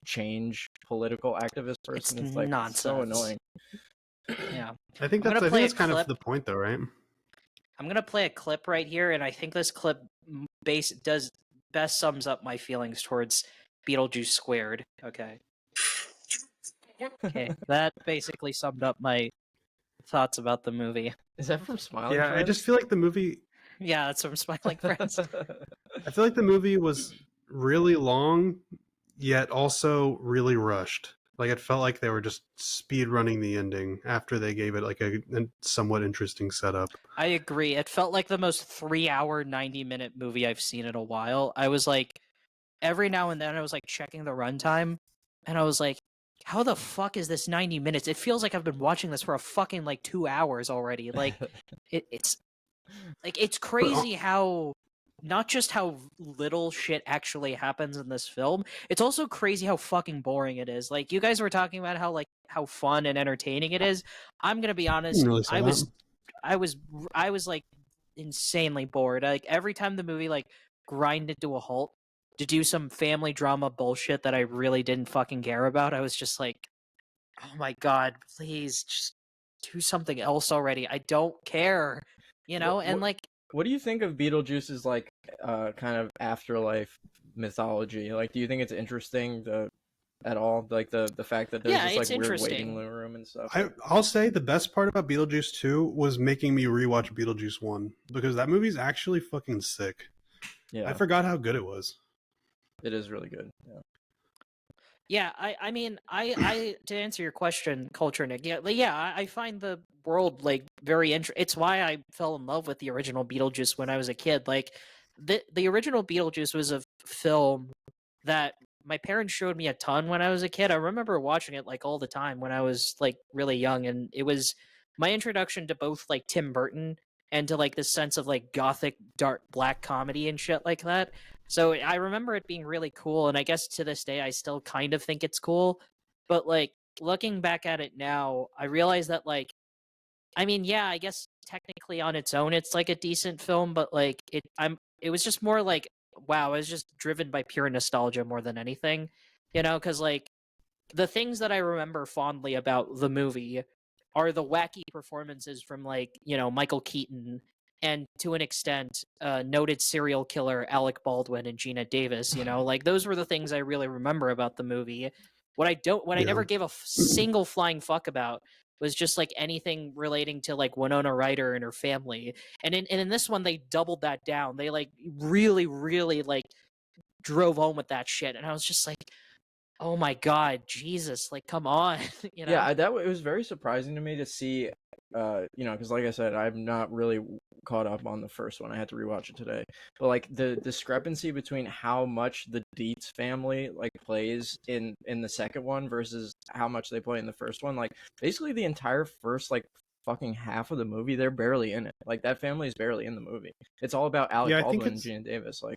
change political activist person? It's like nonsense. so annoying. Yeah. I think I'm gonna that's play a kind of clip. the point though, right? I'm gonna play a clip right here, and I think this clip best sums up my feelings towards Beetlejuice squared. Okay. Okay, that basically summed up my thoughts about the movie. Is that from Smiling Yeah, Friends? I just feel like the movie. Yeah, that's from Smiling Friends. I feel like the movie was really long, yet also really rushed. Like it felt like they were just speed running the ending after they gave it like a somewhat interesting setup. I agree. It felt like the most 3-hour, 90-minute movie I've seen in a while. I was like, every now and then I was like checking the runtime, and I was like, how the fuck is this 90 minutes? It feels like I've been watching this for a fucking like 2 hours already. Like it's like it's crazy how not just how little shit actually happens in this film, it's also crazy how fucking boring it is. Like you guys were talking about how fun and entertaining it is. I'm going to be honest, Didn't really say that. I was like insanely bored. Like every time the movie like grinded to a halt to do some family drama bullshit that I really didn't fucking care about, I was just like, oh my god, please just do something else already. I don't care, you know. And like, what do you think of Beetlejuice's like kind of afterlife mythology? Like, do you think it's interesting at all? Like the fact that there's yeah, this like it's weird waiting interesting. room and stuff. I'll say the best part about Beetlejuice 2 was making me rewatch Beetlejuice 1 because that movie's actually fucking sick. Yeah, I forgot how good it was. it is really good. Yeah. Yeah, I mean, I to answer your question, Culture Nick, yeah, I find the world like very interesting. It's why I fell in love with the original Beetlejuice when I was a kid. Like the original Beetlejuice was a film that my parents showed me a ton when I was a kid. I remember watching it like all the time when I was like really young, and it was my introduction to both like Tim Burton and to like this sense of like gothic dark black comedy and shit like that. So I remember it being really cool, and I guess to this day I still kind of think it's cool. But like looking back at it now, I realize that like I mean, yeah, I guess technically on its own it's like a decent film, but like it was just more like wow, I was just driven by pure nostalgia more than anything. You know, cuz like the things that I remember fondly about the movie are the wacky performances from like, you know, Michael Keaton and to an extent noted serial killer Alec Baldwin and Gina Davis, you know, like those were the things I really remember about the movie. What I Yeah. never gave a single flying fuck about was just like anything relating to like Winona Ryder and her family. And in this one they doubled that down. They like really like drove home with that shit, and I was just like, oh my god, Jesus, like come on, you know? Yeah, it was very surprising to me to see, because like I said, I'm not really caught up on the first one. I had to rewatch it today. But like the discrepancy between how much the Dietz family like plays in the second one versus how much they play in the first one, like basically the entire first like fucking half of the movie, they're barely in it. Like that family is barely in the movie. It's all about Alec Yeah, I think Baldwin and it's. Gina Davis. Like,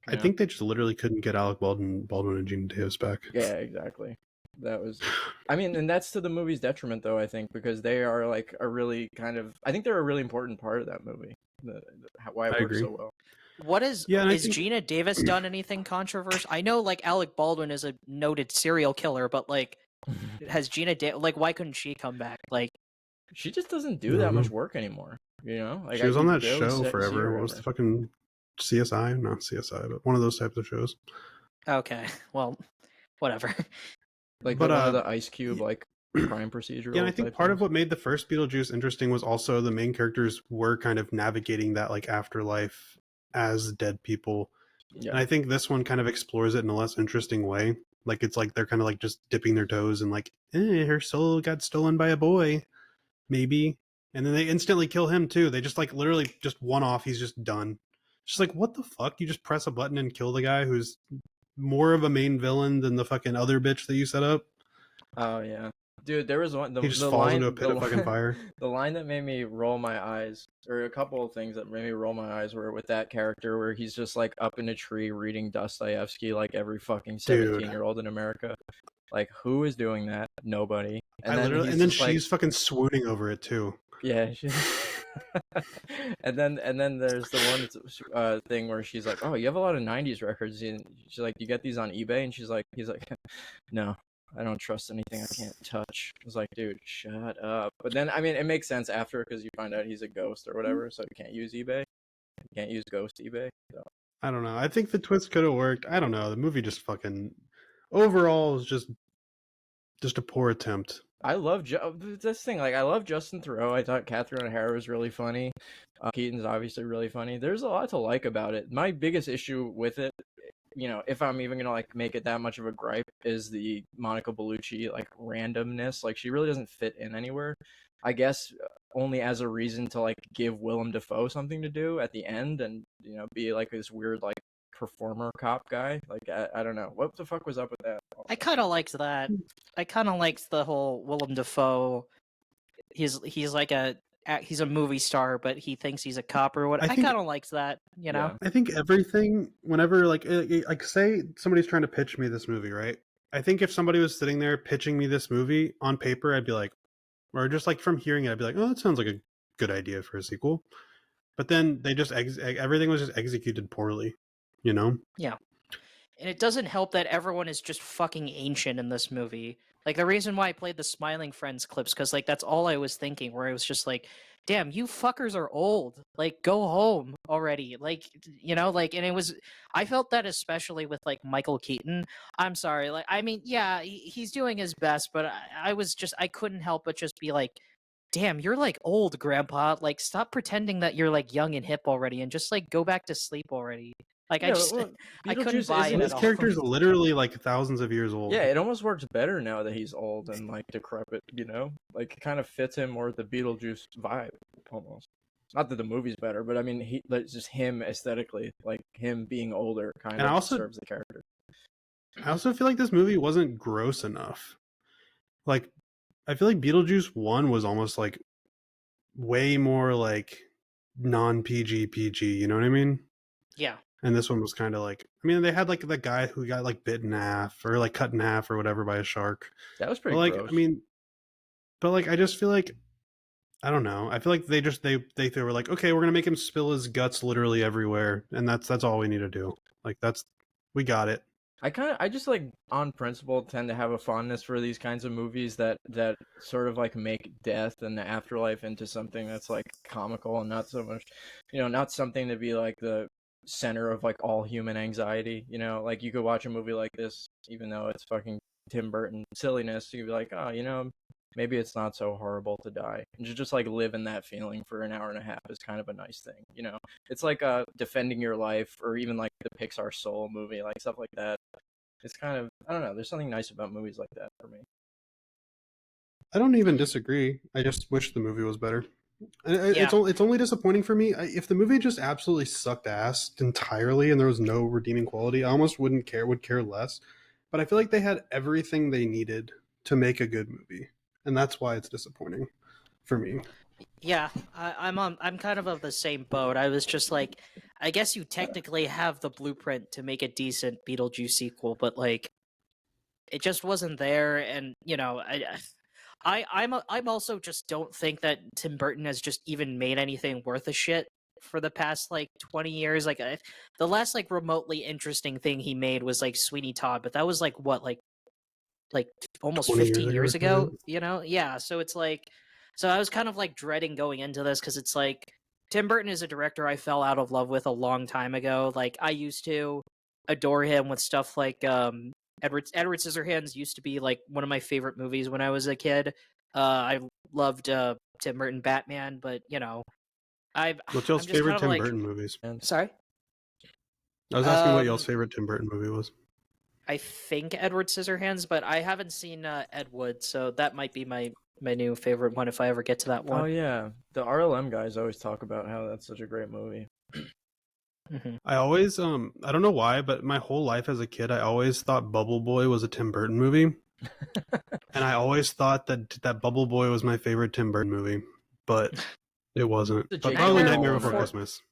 you I know? think they just literally couldn't get Alec Baldwin and Gina Davis back. Yeah, exactly. That was, I mean, and that's to the movie's detriment, though, I think, because they are like a really kind of, I think they're a really important part of that movie. Why it I works agree. so well. What is Yeah, and I is think Gina Davis done anything controversial? I know like Alec Baldwin is a noted serial killer, but like has like why couldn't she come back? Like She just doesn't I do that don't much know. work anymore. You know, like She was on you that barely show see forever. her What was ever. the fucking CSI? Not CSI, but one of those types of shows. okay, well, whatever. Like But one of the Ice Cube y- like crime yeah, and I procedural think type part of things. what made the first Beetlejuice interesting was also the main characters were kind of navigating that like afterlife as dead people. Yeah. And I think this one kind of explores it in a less interesting way. Like it's like they're kind of like just dipping their toes and like, her soul got stolen by a boy, maybe. And then they instantly kill him too. They just like literally just one off, he's just done. Just like, what the fuck? You just press a button and kill the guy who's more of a main villain than the fucking other bitch that you set up. Oh yeah, dude. There was one He just falls into a pit of fucking fire. the line that made me roll my eyes, or a couple of things that made me roll my eyes, were with that character where he's just like up in a tree reading Dostoevsky like every fucking Dude. 17-year-old in America. Like who is doing that? Nobody. And I then literally, he's and then just like, she's fucking swooning over it too. yeah. And then there's the one thing where she's like, oh, you have a lot of 90s records, and she's like, you get these on eBay? And he's like, no, I don't trust anything I can't touch. I was like, dude, shut up. But then I mean it makes sense after, because you find out he's a ghost or whatever, so you can't use eBay. You can't use ghost eBay. So. I don't know. I think the twist could have worked. I don't know. The movie just fucking overall is just a poor attempt. I love this thing. Like I love Justin Theroux. I thought Catherine O'Hara was really funny. Keaton's obviously really funny. There's a lot to like about it. My biggest issue with it, you know, if I'm even gonna like make it that much of a gripe, is the Monica Bellucci like randomness. Like she really doesn't fit in anywhere. I guess only as a reason to like give Willem Dafoe something to do at the end, and you know, be like this weird like performer cop guy. Like I don't know what the fuck was up with that. I kind of liked that. I kind of liked the whole Willem Dafoe. He's like he's a movie star, but he thinks he's a cop or what. I kind of liked that. You know. Yeah. I think everything, whenever like say somebody's trying to pitch me this movie, right? I think if somebody was sitting there pitching me this movie on paper, I'd be like, or just like from hearing it, I'd be like, oh, that sounds like a good idea for a sequel. But then they just everything was just executed poorly, you know? Yeah. And it doesn't help that everyone is just fucking ancient in this movie. Like the reason why I played the Smiling Friends clips, because like that's all I was thinking. Where I was just like, "Damn, you fuckers are old. Like, go home already." Like, you know, like, and it was. I felt that especially with like Michael Keaton. I'm sorry, like, I mean, yeah, he's doing his best, but I couldn't help but just be like, "Damn, you're like old, Grandpa. Like, stop pretending that you're like young and hip already, and just like go back to sleep already." Like, Yeah, well, I couldn't Beetlejuice buy it isn't- at This all. character's literally like thousands of years old. Yeah, it almost works better now that he's old and like decrepit, you know? Like it kind of fits him more with the Beetlejuice vibe almost. Not that the movie's better, but I mean like just him aesthetically, like him being older kind And I of also- serves the character. I also feel like this movie wasn't gross enough. Like, I feel like Beetlejuice 1 was almost like way more like non PG PG, you know what I mean? Yeah. And this one was kind of like, I mean, they had like the guy who got like bit in half or like cut in half or whatever by a shark. That was pretty But like, gross. I mean, but like, I just feel like, I don't know. I feel like they were like, okay, we're gonna make him spill his guts literally everywhere, and that's all we need to do. Like we got it. I just like on principle tend to have a fondness for these kinds of movies that sort of like make death and the afterlife into something that's like comical and not so much, you know, not something to be like the center of like all human anxiety, you know, like you could watch a movie like this even though it's fucking Tim Burton silliness, you'd be like, oh, you know, maybe it's not so horrible to die, and to just like live in that feeling for an hour and a half is kind of a nice thing, you know. It's like defending your life, or even like the Pixar Soul movie, like stuff like that. It's kind of, I don't know, there's something nice about movies like that for me. I don't even disagree. I just wish the movie was better. Yeah. It's only disappointing for me if the movie just absolutely sucked ass entirely and there was no redeeming quality. I almost wouldn't care, would care less. But I feel like they had everything they needed to make a good movie, and that's why it's disappointing for me. Yeah, I'm kind of the same boat. I was just like, I guess you technically have the blueprint to make a decent Beetlejuice sequel, but like, it just wasn't there. And you know, I'm also just don't think that Tim Burton has just even made anything worth a shit for the past like 20 years. Like, the last like remotely interesting thing he made was like Sweeney Todd, but that was like what, like almost 20 years 15 ago years or ago, something. you know? Yeah, so it's like, so I was kind of like dreading going into this because it's like Tim Burton is a director I fell out of love with a long time ago. Like, I used to adore him with stuff like Edward Scissorhands used to be like one of my favorite movies when I was a kid. I loved Tim Burton Batman, but you know, What's I'm y'all's just kind favorite of Tim like, Burton movies? And sorry. I was asking what y'all's Um, favorite Tim Burton movie was. I think Edward Scissorhands, but I haven't seen Ed Wood, so that might be my new favorite one if I ever get to that oh one. yeah, the RLM guys always talk about how that's such a great movie. Hmm. I always I don't know why, but my whole life as a kid, I always thought Bubble Boy was a Tim Burton movie, and I always thought that Bubble Boy was my favorite Tim Burton movie, but it wasn't. The But Jake probably Nightmare Nightmare Gyllenhaal Before guy. Before Christmas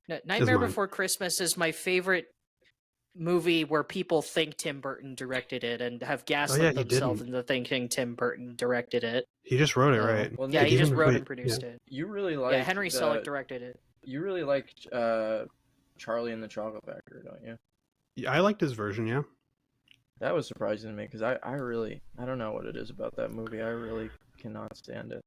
is Nightmare mine. Before Christmas is my favorite movie where people think Tim Burton directed it and have Oh yeah, gaslit he themselves didn't. into thinking Tim Burton directed it. He just wrote it, Oh right? well, Yeah, Nick, he Like just even wrote wait, and yeah. produced it. you really Yeah, liked Henry Selick directed it. you really liked Charlie and the Chocolate Factory, don't you? Yeah, I liked his version. Yeah, That was surprising to me because I don't know what it is about that movie. I really cannot stand it.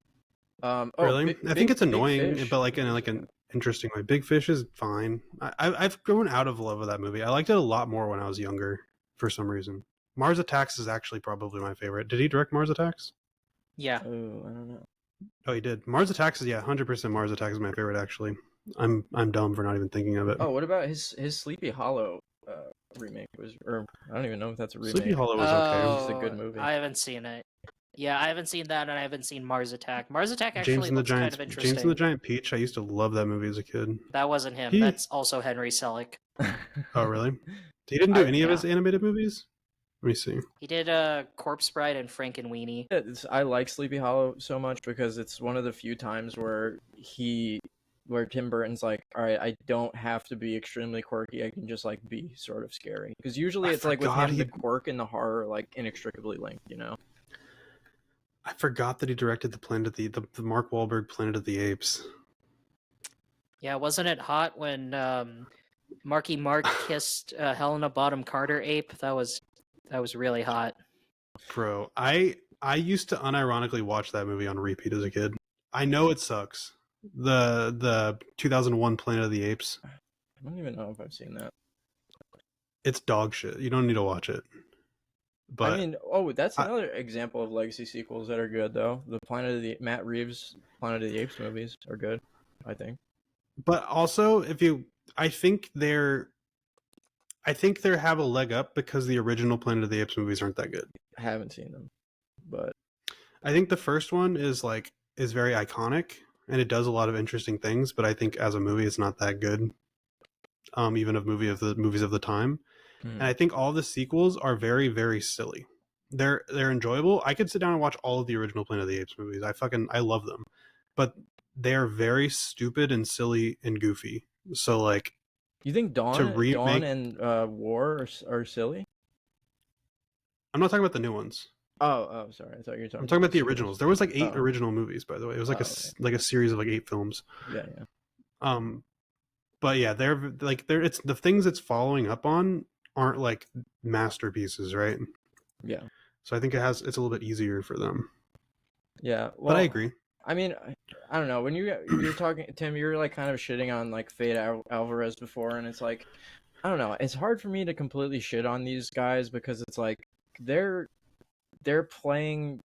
really. I think it's Big annoying, Fish but like in was, like an interesting way. Big Fish is fine. I've grown out of love with that movie. I liked it a lot more when I was younger for some reason. Mars Attacks is actually probably my favorite. Did he direct Mars Attacks? Yeah. oh, I don't know. Oh, he did. Mars Attacks is 100% Mars Attacks is my favorite actually. I'm dumb for not even thinking of it. Oh, what about his Sleepy Hollow remake? Or I don't even know if that's a remake. Sleepy Hollow was okay. It's a good movie. I haven't seen it. Yeah, I haven't seen that, and I haven't seen Mars Attack. Mars Attack actually looks kind of James interesting. and the Giant Peach. I used to love that movie as a kid. That wasn't him. He That's also Henry Selick. Oh really? He didn't do any of yeah. his animated movies. Let me see. He did Corpse Bride and Frankenweenie. I like Sleepy Hollow so much because it's one of the few times where Tim Burton's like, all right, I don't have to be extremely quirky. I can just like be sort of scary. Because usually I it's like with forgot him, the he- quirk and the horror are like inextricably linked, you know? I forgot that he directed the Mark Wahlberg Planet of the Apes. Yeah, wasn't it hot when Marky Mark kissed Helena Bottom Carter ape? That was really hot. Bro, I used to unironically watch that movie on repeat as a kid. I know it sucks. The 2001 Planet of the Apes. I don't even know if I've seen that. It's dog shit. You don't need to watch it. But I mean, that's another example of legacy sequels that are good though. The Matt Reeves Planet of the Apes movies are good, I think. but also I think they have a leg up because the original Planet of the Apes movies aren't that good. I haven't seen them, but I think the first one is very iconic and it does a lot of interesting things, but I think as a movie it's not that good. Even of movies of the time. And I think all the sequels are very, very silly. They're enjoyable. I could sit down and watch all of the original Planet of the Apes movies. I love them. But they're very stupid and silly and goofy. So like, you think Dawn and War are silly? I'm not talking about the new ones. Oh, sorry. I thought you were talking. I'm talking about the sequels. originals. There was like 8 Oh. original movies, by the way. It was like okay. a series of like 8 films. Yeah. But yeah, they're it's the things it's following up on aren't like masterpieces, right? Yeah. So I think it's a little bit easier for them. Yeah. Well, But I agree. I mean, I don't know. When you're talking, Tim, you were like kind of shitting on like Fade Alvarez before, and it's like, I don't know. It's hard for me to completely shit on these guys because it's like they're playing.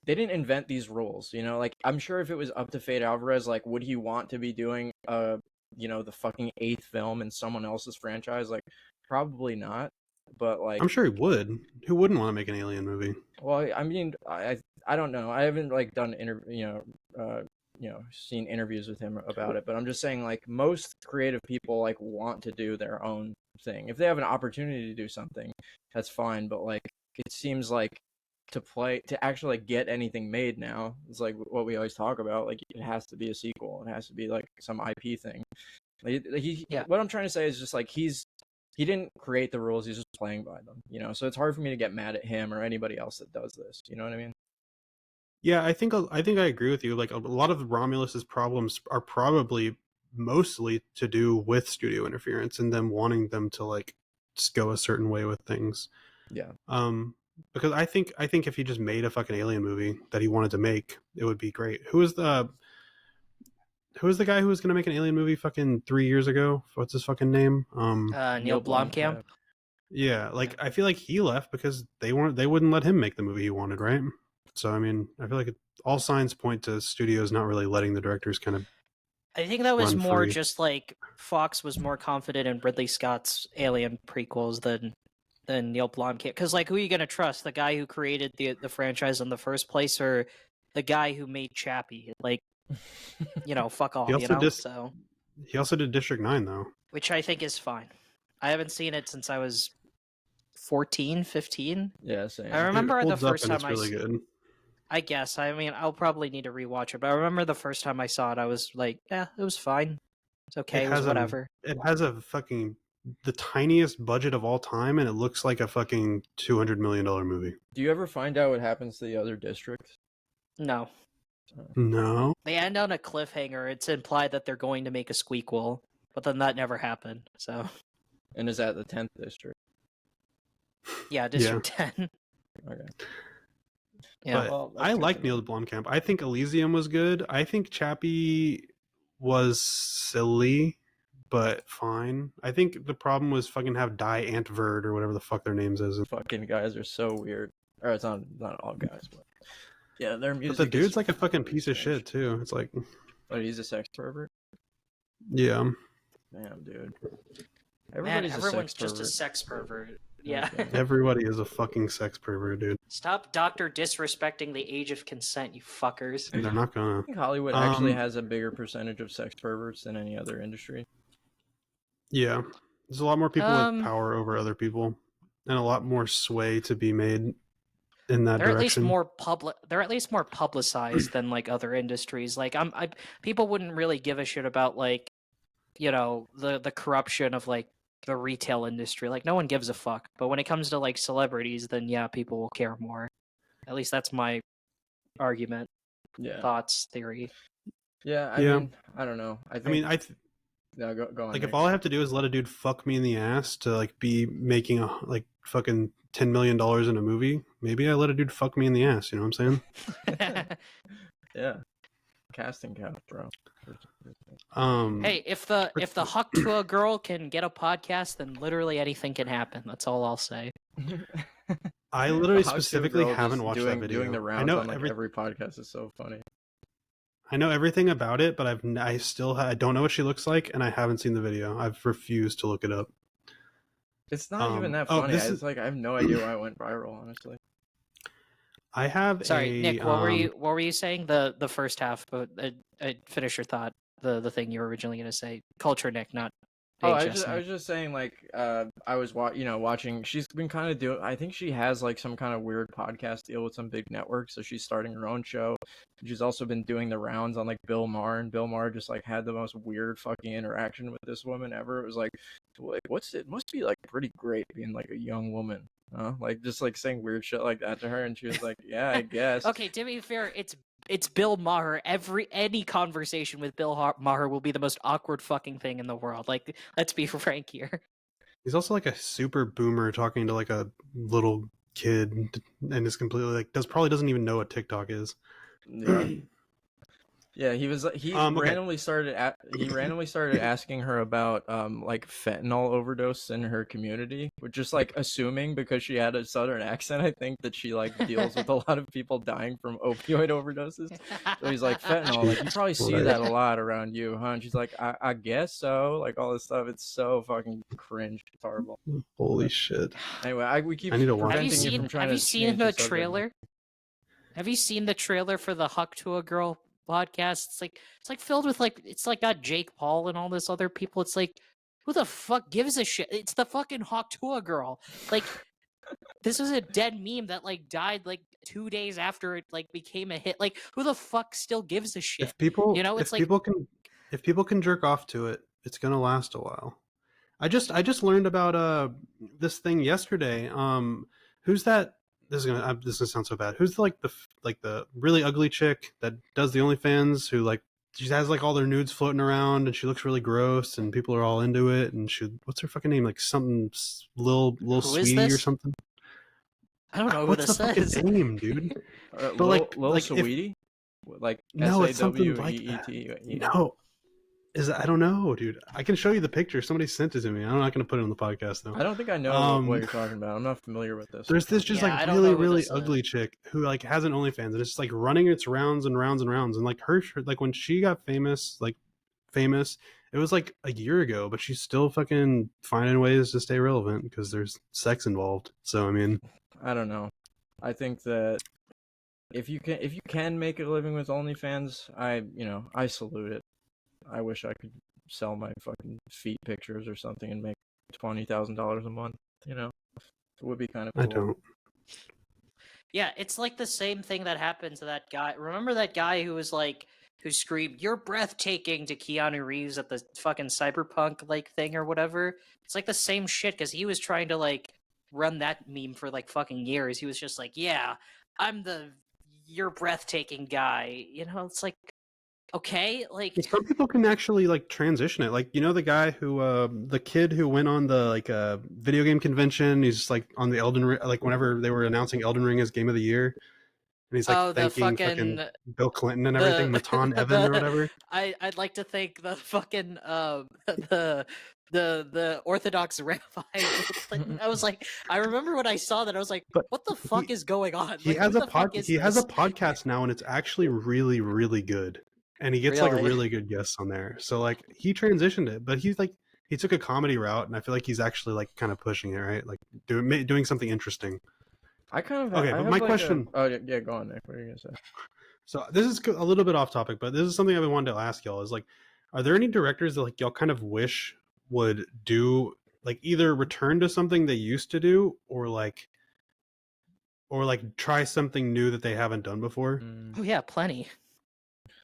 They didn't invent these rules, you know. Like I'm sure if it was up to Fade Alvarez, like would he want to be doing the fucking 8th film in someone else's franchise? Like probably not. But like I'm sure he would. Who wouldn't want to make an alien movie? Well, I mean, I don't know. I haven't like done seen interviews with him about it, but I'm just saying, like, most creative people like want to do their own thing. If they have an opportunity to do something, that's fine, but like it seems like to actually like get anything made now, it's like what we always talk about, like it has to be a sequel, it has to be like some IP thing. Like, Yeah. what I'm trying to say is just like he didn't create the rules, he's just playing by them, so it's hard for me to get mad at him or anybody else that does this, you know what I mean? Yeah, I think I agree with you. Like a lot of Romulus's problems are probably mostly to do with studio interference and them wanting them to like just go a certain way with things. Yeah. Because I think if he just made a fucking alien movie that he wanted to make, it would be great. Who was the guy who was gonna make an alien movie fucking 3 years ago? What's his fucking name? Neil Blomkamp. Yeah, like I feel like he left because they wouldn't let him make the movie he wanted, right? So I mean, I feel like all signs point to studios not really letting the directors kind of. I think that was run more free. just like Fox was more confident in Ridley Scott's Alien prequels than Neil Blomkamp. Because like, who are you gonna trust? The guy who created the franchise in the first place, or the guy who made Chappie? Like, fuck off. So He also did District 9 though, which I think is fine. I haven't seen it since I was 14, 15. Yeah, same. I remember it the holds up first and time it's really good. I guess. I mean, I'll probably need to rewatch it, but I remember the first time I saw it, I was like, yeah, it was fine. It's okay. It was whatever. It has the tiniest budget of all time, and it looks like a fucking $200 million movie. Do you ever find out what happens to the other districts? No. No. They end on a cliffhanger. It's implied that they're going to make a squeakquel, but then that never happened. So. And is that the 10th district? Yeah, District 10. Okay. Yeah. But I like Neil Blomkamp. I think Elysium was good. I think Chappie was silly, but fine. I think the problem was fucking have Die Antverd or whatever the fuck their names is. Fucking guys are so weird. Or it's not all guys, but yeah, their music. But the dude's like a fucking piece of shit too. It's like, oh, he's a sex pervert. Yeah. Damn, dude. Everyone's just a sex pervert. Yeah. Everybody is a fucking sex pervert, dude. Stop doctor disrespecting the age of consent, you fuckers. They're not gonna. I think Hollywood actually has a bigger percentage of sex perverts than any other industry. Yeah. There's a lot more people with power over other people, and a lot more sway to be made in that direction. They're at least more publicized than like other industries. Like people wouldn't really give a shit about like, the corruption of like the retail industry. Like no one gives a fuck. But when it comes to like celebrities, then yeah, people will care more. At least that's my argument. Yeah. Thoughts, theory. Yeah, I mean, I don't know. No, go on. Like if all I have to do is let a dude fuck me in the ass to like be making a like fucking $10 million in a movie, maybe I let a dude fuck me in the ass. You know what I'm saying? Yeah. Casting couch, bro. Hey, if the Huck to a girl can get a podcast, then literally anything can happen. That's all I'll say. I literally specifically haven't watched that video. Doing the rounds on like every podcast is so funny. I know everything about it, but I don't know what she looks like, and I haven't seen the video. I've refused to look it up. It's not even that funny. It's like I have no idea why it went viral, honestly. I have Nick, what were you saying? The first half, but finish your thought. The thing you were originally going to say. Culture, Nick, not. Oh, I was just saying, like, I was watching. She's been kind of doing. I think she has like some kind of weird podcast deal with some big network, so she's starting her own show. She's also been doing the rounds on like Bill Maher, and Bill Maher just like had the most weird fucking interaction with this woman ever. It was like what's it? Must be like pretty great being like a young woman. Like just like saying weird shit like that to her, and she was like, "Yeah, I guess." Okay, to be fair, it's Bill Maher. Any conversation with Bill Maher will be the most awkward fucking thing in the world. Like, let's be frank here. He's also like a super boomer talking to like a little kid, and is completely like probably doesn't even know what TikTok is. Yeah. Yeah, he randomly started asking her about like fentanyl overdose in her community, which just like assuming because she had a southern accent, I think that she like deals with a lot of people dying from opioid overdoses. So he's like, fentanyl, like you probably see that a lot around you, huh? And she's like, I guess so, like all this stuff. It's so fucking cringe. It's horrible. Holy shit. Anyway, we keep I need to watch. Have you seen the trailer? Have you seen the trailer for the Huck to a Girl podcast. It's like filled with like it's like got Jake Paul and all this other people. It's like who the fuck gives a shit? It's the fucking Hawktua girl. Like this was a dead meme that like died like 2 days after it like became a hit. Like who the fuck still gives a shit? If people, You know, it's if like people can jerk off to it, it's gonna last a while. I just learned about this thing yesterday. Who's that? This is gonna sound so bad. Who's like the really ugly chick that does the OnlyFans? Who like she has like all their nudes floating around and she looks really gross and people are all into it. And what's her fucking name? Like something Lil who is Sweetie or this? something. I don't know who What's this the fucking is. name, dude? But Lil like Sweetie, like no, it's something like that. SAWEET. No, I don't know, dude. I can show you the picture. Somebody sent it to me. I'm not going to put it on the podcast though. I don't think I know what you're talking about. I'm not familiar with this. There's this just Yeah, I like don't really know who really this ugly is. chick who like has an OnlyFans and it's just like running its rounds and rounds and rounds and like her like when she got famous, it was like a year ago, but she's still fucking finding ways to stay relevant because there's sex involved. So I mean, I don't know. I think that if you can make a living with OnlyFans, I salute it. I wish I could sell my fucking feet pictures or something and make $20,000 a month. You know, it would be kind of cool. I don't. Yeah, it's like the same thing that happened to that guy. Remember that guy who was like, who screamed, "You're breathtaking" to Keanu Reeves at the fucking cyberpunk like thing or whatever? It's like the same shit because he was trying to like run that meme for like fucking years. He was just like, "Yeah, I'm the you're breathtaking guy." You know, it's like, okay, like Some people can actually like transition it. Like, you know, the guy who, the kid who went on the like video game convention. He's just like on the Elden Ring, like whenever they were announcing Elden Ring as Game of the Year, and he's like oh the thanking fucking fucking Bill Clinton and everything, Matan Evan or whatever. I'd like to thank the fucking the Orthodox rabbi Bill Clinton. I was like, I remember when I saw that, I was like, But what the fuck is going on? He Like, has who a the fuck is he has a this? podcast now, and it's actually really really good. And he gets like Really? really good guests on there. So like he transitioned it, but he's like he took a comedy route, and I feel like he's actually like kind of pushing it, right? Like doing something interesting. I kind of Okay, I but have my like question. Oh yeah, go on, Nick. What are you gonna say? So this is a little bit off topic, but this is something I've been wanting to ask y'all. Is like, are there any directors that like y'all kind of wish would do like either return to something they used to do, or like try something new that they haven't done before? Oh yeah, plenty.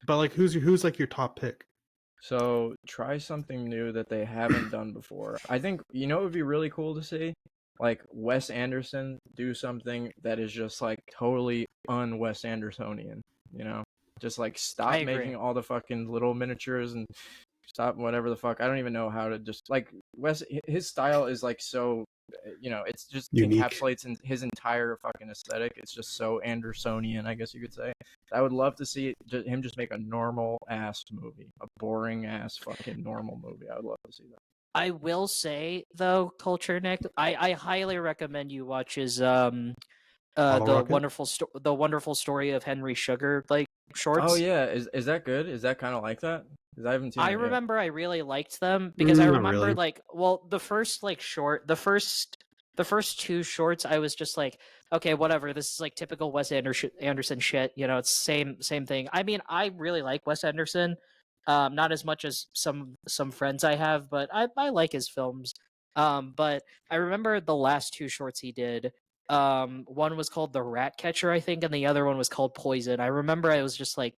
But like, who's like your top pick? So try something new that they haven't done before. I think it would be really cool to see, like Wes Anderson do something that is just like totally un-Wes Andersonian. You know, just like stop I agree. making all the fucking little miniatures and stop whatever the fuck. I don't even know how to just like his style is like so. It's just Unique. encapsulates in his entire fucking aesthetic. It's just so Andersonian, I guess you could say. I would love to see him just make a normal ass movie, a boring ass fucking normal movie. I would love to see that. I will say though, Culture Nick, I highly recommend you watch his Bottle the Rocket? wonderful story of Henry Sugar like shorts. Oh yeah, is that good? Is that kind of like that? Because I haven't seen it I yet. remember I really liked them because I Not remember really. like, well, the first the first two shorts I was just like, okay, whatever, this is like typical Wes Anderson shit, you know, it's same thing. I mean, I really like Wes Anderson, not as much as some friends I have, but I like his films. But I remember the last two shorts he did. One was called The Rat Catcher, I think, and the other one was called Poison. I remember I was just like,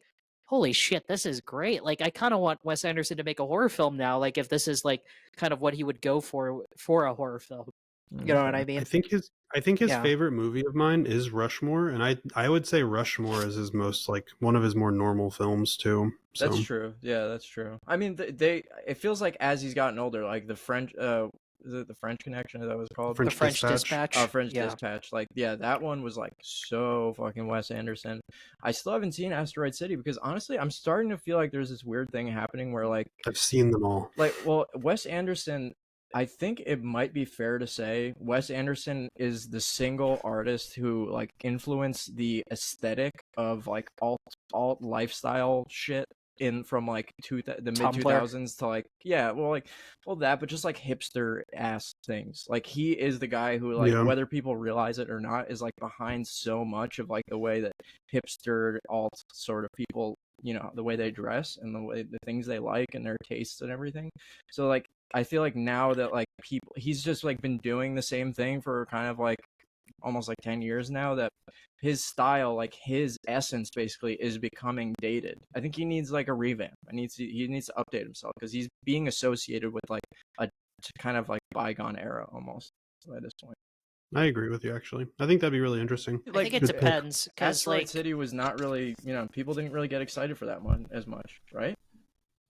holy shit, this is great. Like, I kind of want Wes Anderson to make a horror film now. Like, if this is like kind of what he would go for a horror film. You know what I mean? I think his Yeah. favorite movie of mine is Rushmore, and I would say Rushmore is his most like one of his more normal films too. So That's true. Yeah, that's true. I mean, it feels like as he's gotten older, like the French, is it the French Connection? Is that what it's called? The French Dispatch. French Yeah. Dispatch. Like, yeah, that one was like so fucking Wes Anderson. I still haven't seen Asteroid City because honestly, I'm starting to feel like there's this weird thing happening where like, I've seen them all. well, Wes Anderson. I think it might be fair to say Wes Anderson is the single artist who like influenced the aesthetic of like alt lifestyle shit in from like the mid 2000s to like that, but just like hipster ass things. Like he is the guy who like whether people realize it or not is like behind so much of like the way that hipster alt sort of people the way they dress and the things they like and their tastes and everything. So like I feel like now that like he's just like been doing the same thing for kind of like almost like 10 years now, that his style, like his essence basically is becoming dated. I think he needs like a revamp. He needs to update himself because he's being associated with like a kind of like bygone era almost at this point. I agree with you, actually. I think that'd be really interesting. I think it good pick. depends because Asteroid like City was not really, people didn't really get excited for that one as much, right?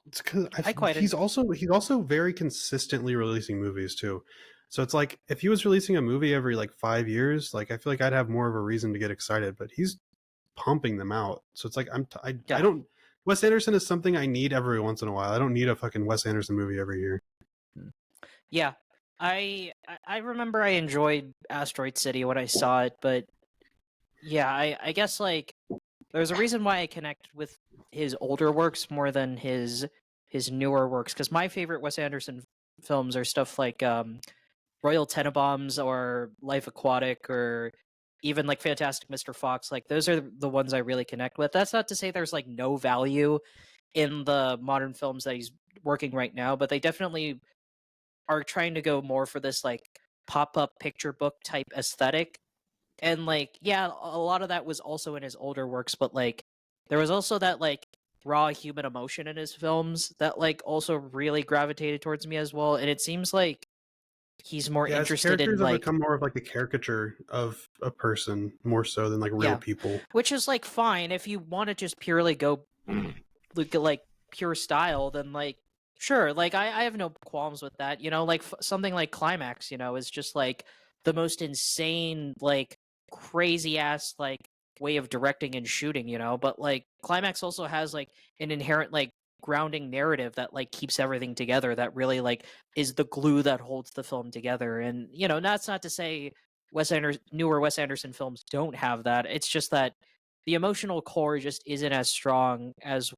It's because I quite he's also very consistently releasing movies too. So it's like if he was releasing a movie every like 5 years, like I feel like I'd have more of a reason to get excited. But he's pumping them out. So it's like I Yeah. don't. Wes Anderson is something I need every once in a while. I don't need a fucking Wes Anderson movie every year. Yeah, I remember I enjoyed Asteroid City when I saw it, but yeah, I guess like there's a reason why I connect with his older works more than his newer works, because my favorite Wes Anderson films are stuff like Royal Tenenbaums or Life Aquatic or even like Fantastic Mr. Fox. Like those are the ones I really connect with. That's not to say there's like no value in the modern films that he's working right now, but they definitely are trying to go more for this like pop-up picture book type aesthetic. And like, yeah, a lot of that was also in his older works, but like there was also that like raw human emotion in his films that like also really gravitated towards me as well. And it seems like he's more Yeah, his interested in characters have like, become more of like a caricature of a person more so than like real Yeah. people. which is like fine if you want to just purely go look at like pure style, then like sure, like I have no qualms with that, like something like Climax, is just like the most insane like crazy ass like way of directing and shooting, but like Climax also has like an inherent like grounding narrative that like keeps everything together, that really like is the glue that holds the film together. And that's not to say newer Wes Anderson films don't have that. It's just that the emotional core just isn't as strong as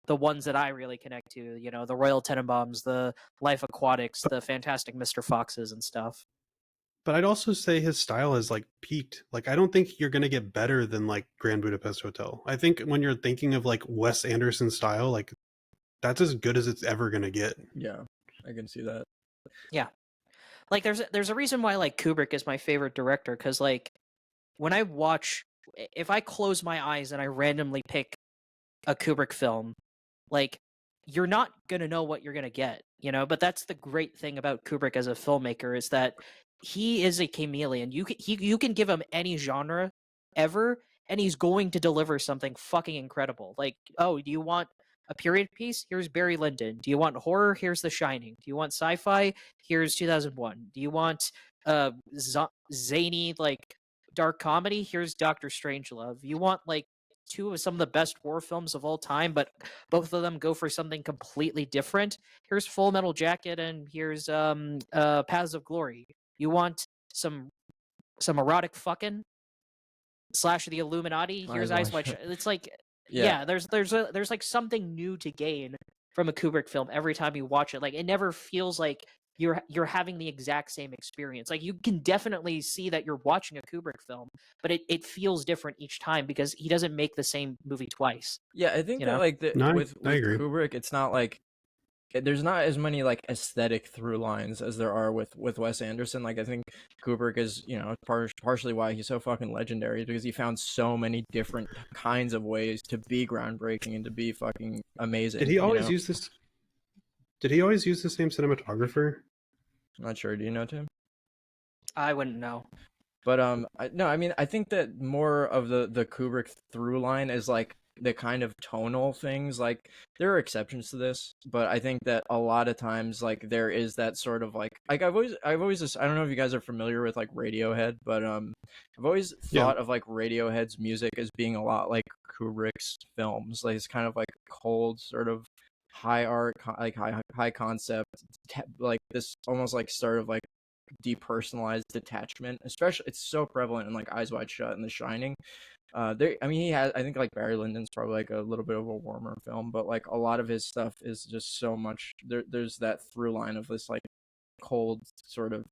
the ones that I really connect to, the Royal Tenenbaums, the Life Aquatics, the Fantastic Mr. Foxes and stuff. But I'd also say his style has like peaked. Like I don't think you're gonna get better than like Grand Budapest Hotel. I think when you're thinking of like Wes Anderson style, like that's as good as it's ever gonna get. Yeah, I can see that. Yeah. Like there's a reason why like Kubrick is my favorite director, because like when I watch, if I close my eyes and I randomly pick a Kubrick film, like you're not gonna know what you're gonna get, But that's the great thing about Kubrick as a filmmaker, is that he is a chameleon. You can give him any genre ever, and he's going to deliver something fucking incredible. Like, oh, do you want a period piece? Here's Barry Lyndon. Do you want horror? Here's The Shining. Do you want sci-fi? Here's 2001. Do you want zany like dark comedy? Here's Doctor Strangelove. You want like two of some of the best horror films of all time, but both of them go for something completely different. Here's Full Metal Jacket, and here's Paths of Glory. You want some erotic fucking slash the Illuminati? Here's Eyes Wide Shut. It's like yeah, there's like something new to gain from a Kubrick film every time you watch it. Like it never feels like you're having the exact same experience. Like you can definitely see that you're watching a Kubrick film, but it feels different each time because he doesn't make the same movie twice. Yeah, I think that like No, with I agree. Kubrick, it's not like there's not as many like aesthetic through lines as there are with Wes Anderson. Like I think Kubrick is, partially why he's so fucking legendary, because he found so many different kinds of ways to be groundbreaking and to be fucking amazing. Did he always use this? Did he always use the same cinematographer? I'm not sure. Do you know, Tim? I wouldn't know. But no, I mean, I think that more of the Kubrick through line is like the kind of tonal things. Like there are exceptions to this, but I think that a lot of times like there is that sort of like I've always just, I don't know if you guys are familiar with like Radiohead, but I've always thought of like Radiohead's music as being a lot like Kubrick's films. Like it's kind of like cold, sort of high art, like high concept, like this almost like sort of like depersonalized detachment. Especially it's so prevalent in like Eyes Wide Shut and The Shining. I mean, he has, I think like Barry Lyndon's probably like a little bit of a warmer film, but like a lot of his stuff is just so much there's that through line of this like cold sort of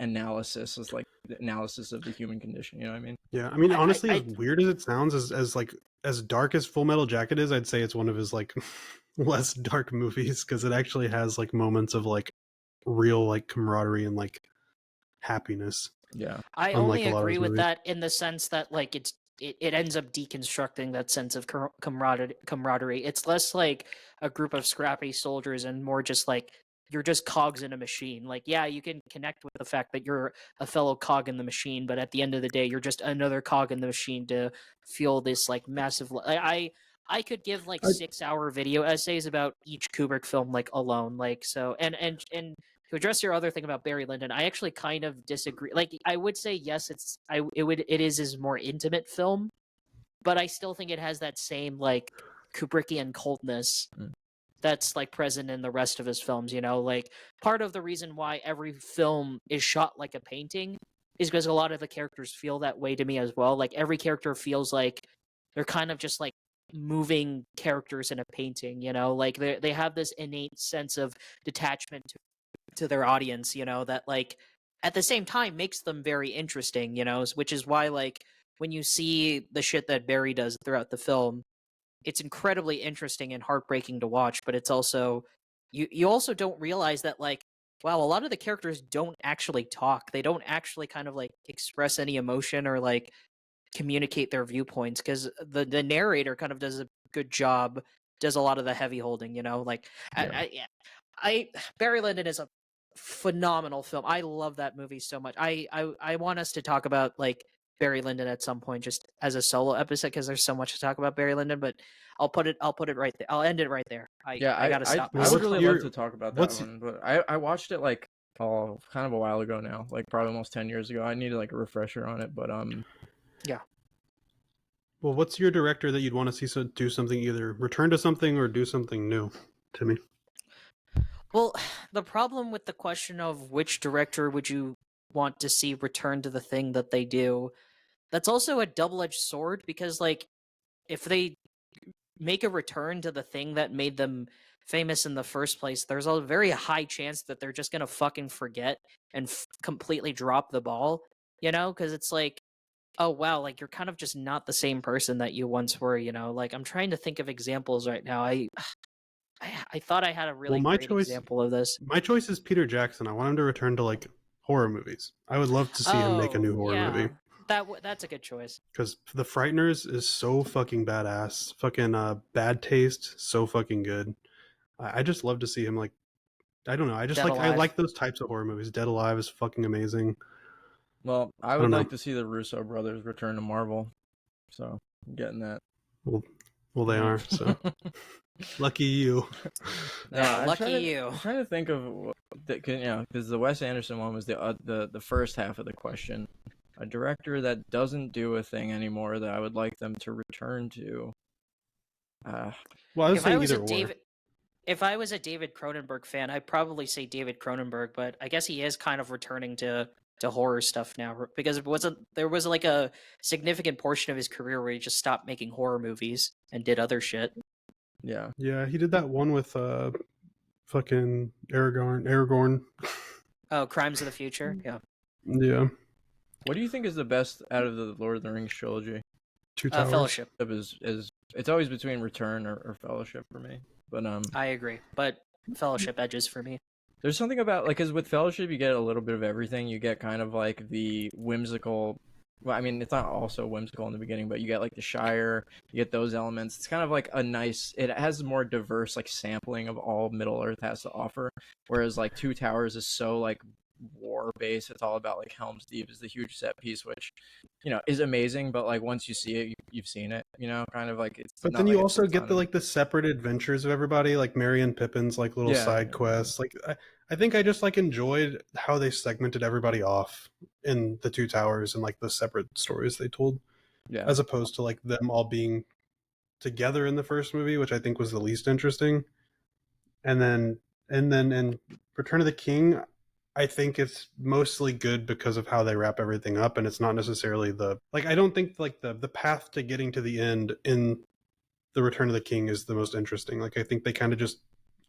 analysis, as like the analysis of the human condition. You know what I mean? Yeah, I mean, honestly, I as weird as it sounds, as like as dark as Full Metal Jacket is, I'd say it's one of his like less dark movies because it actually has like moments of like real like camaraderie and like happiness. Yeah. I Unlike only a lot of agree his with movies. that in the sense that like it ends up deconstructing that sense of camaraderie. It's less like a group of scrappy soldiers and more just like you're just cogs in a machine. Like, yeah, you can connect with the fact that you're a fellow cog in the machine, but at the end of the day, you're just another cog in the machine to feel this like massive. I could give like I- 6-hour video essays about each Kubrick film like alone. Like so, and to address your other thing about Barry Lyndon, I actually kind of disagree. Like, I would say yes, it is his more intimate film, but I still think it has that same like Kubrickian coldness Mm. that's like present in the rest of his films. You know, like part of the reason why every film is shot like a painting is because a lot of the characters feel that way to me as well. Like every character feels like they're kind of just like moving characters in a painting. You know, like they have this innate sense of detachment to their audience, you know, that like at the same time makes them very interesting, you know, which is why like when you see the shit that Barry does throughout the film, it's incredibly interesting and heartbreaking to watch, but it's also you also don't realize that like wow, a lot of the characters don't actually talk. They don't actually kind of like express any emotion or like communicate their viewpoints because the narrator kind of does a good job, does a lot of the heavy holding, you know, like Yeah. I Barry Lyndon is a phenomenal film. I love that movie so much. I want us to talk about like Barry Lyndon at some point just as a solo episode because there's so much to talk about Barry Lyndon, but I'll put it right there. I'll end it right there. Yeah, I gotta stop I would myself. really love to talk about that what's- one, but I watched it like kind of a while ago now, like probably almost 10 years ago. I needed like a refresher on it, but Well, what's your director that you'd want to see do something, either return to something or do something new, Timmy? Well, the problem with the question of which director would you want to see return to the thing that they do, that's also a double-edged sword because like if they make a return to the thing that made them famous in the first place, there's a very high chance that they're just going to fucking forget and completely drop the ball, you know, cuz it's like oh wow, like you're kind of just not the same person that you once were, you know. Like I'm trying to think of examples right now. I thought I had a really my great choice example of this. my choice is Peter Jackson. I want him to return to like horror movies. I would love to see him make a new horror movie That's a good choice. because The Frighteners is so fucking badass. Fucking Bad Taste, so fucking good. I just love to see him like I don't know. I just Dead like I Alive. like those types of horror movies. Dead Alive is fucking amazing. well, I don't would know. like to see the Russo brothers return to Marvel. So, I'm getting that. Well, they are. So lucky you. Yeah, I'm lucky trying to- you. I'm trying to think of because the Wes Anderson one was the first half of the question. A director that doesn't do a thing anymore that I would like them to return to. Well, I was If I saying was either a or. David if I was a David Cronenberg fan, I'd probably say David Cronenberg, but I guess he is kind of returning to horror stuff now because there was like a significant portion of his career where he just stopped making horror movies and did other shit. Yeah. Yeah, he did that one with fucking Aragorn. Oh, Crimes of the Future? Yeah. Yeah, What do you think is the best out of the Lord of the Rings trilogy? Two Towers. Fellowship. Is it's always between Return or Fellowship for me. But I agree, but Fellowship edges for me. there's something about like because with Fellowship you get a little bit of everything. You get kind of like the whimsical. Well, I mean it's not also whimsical in the beginning, but you get like the Shire. You get those elements. It's kind of like a nice. It has more diverse like sampling of all Middle Earth has to offer. Whereas like Two Towers is so like war based. It's all about like Helm's Deep is the huge set piece, which is amazing. But like once you see it, you've seen it. Kind of like it's. But not then like you a also shit get ton the of- like the separate adventures of everybody, like Merry and Pippin's like little Yeah. side quests. Like I think I just like enjoyed how they segmented everybody off in the Two Towers and like the separate stories they told, Yeah. as opposed to like them all being together in the first movie, which I think was the least interesting. And then in Return of the King, I think it's mostly good because of how they wrap everything up, and it's not necessarily I don't think like the path to getting to the end in the Return of the King is the most interesting. Like I think they kind of just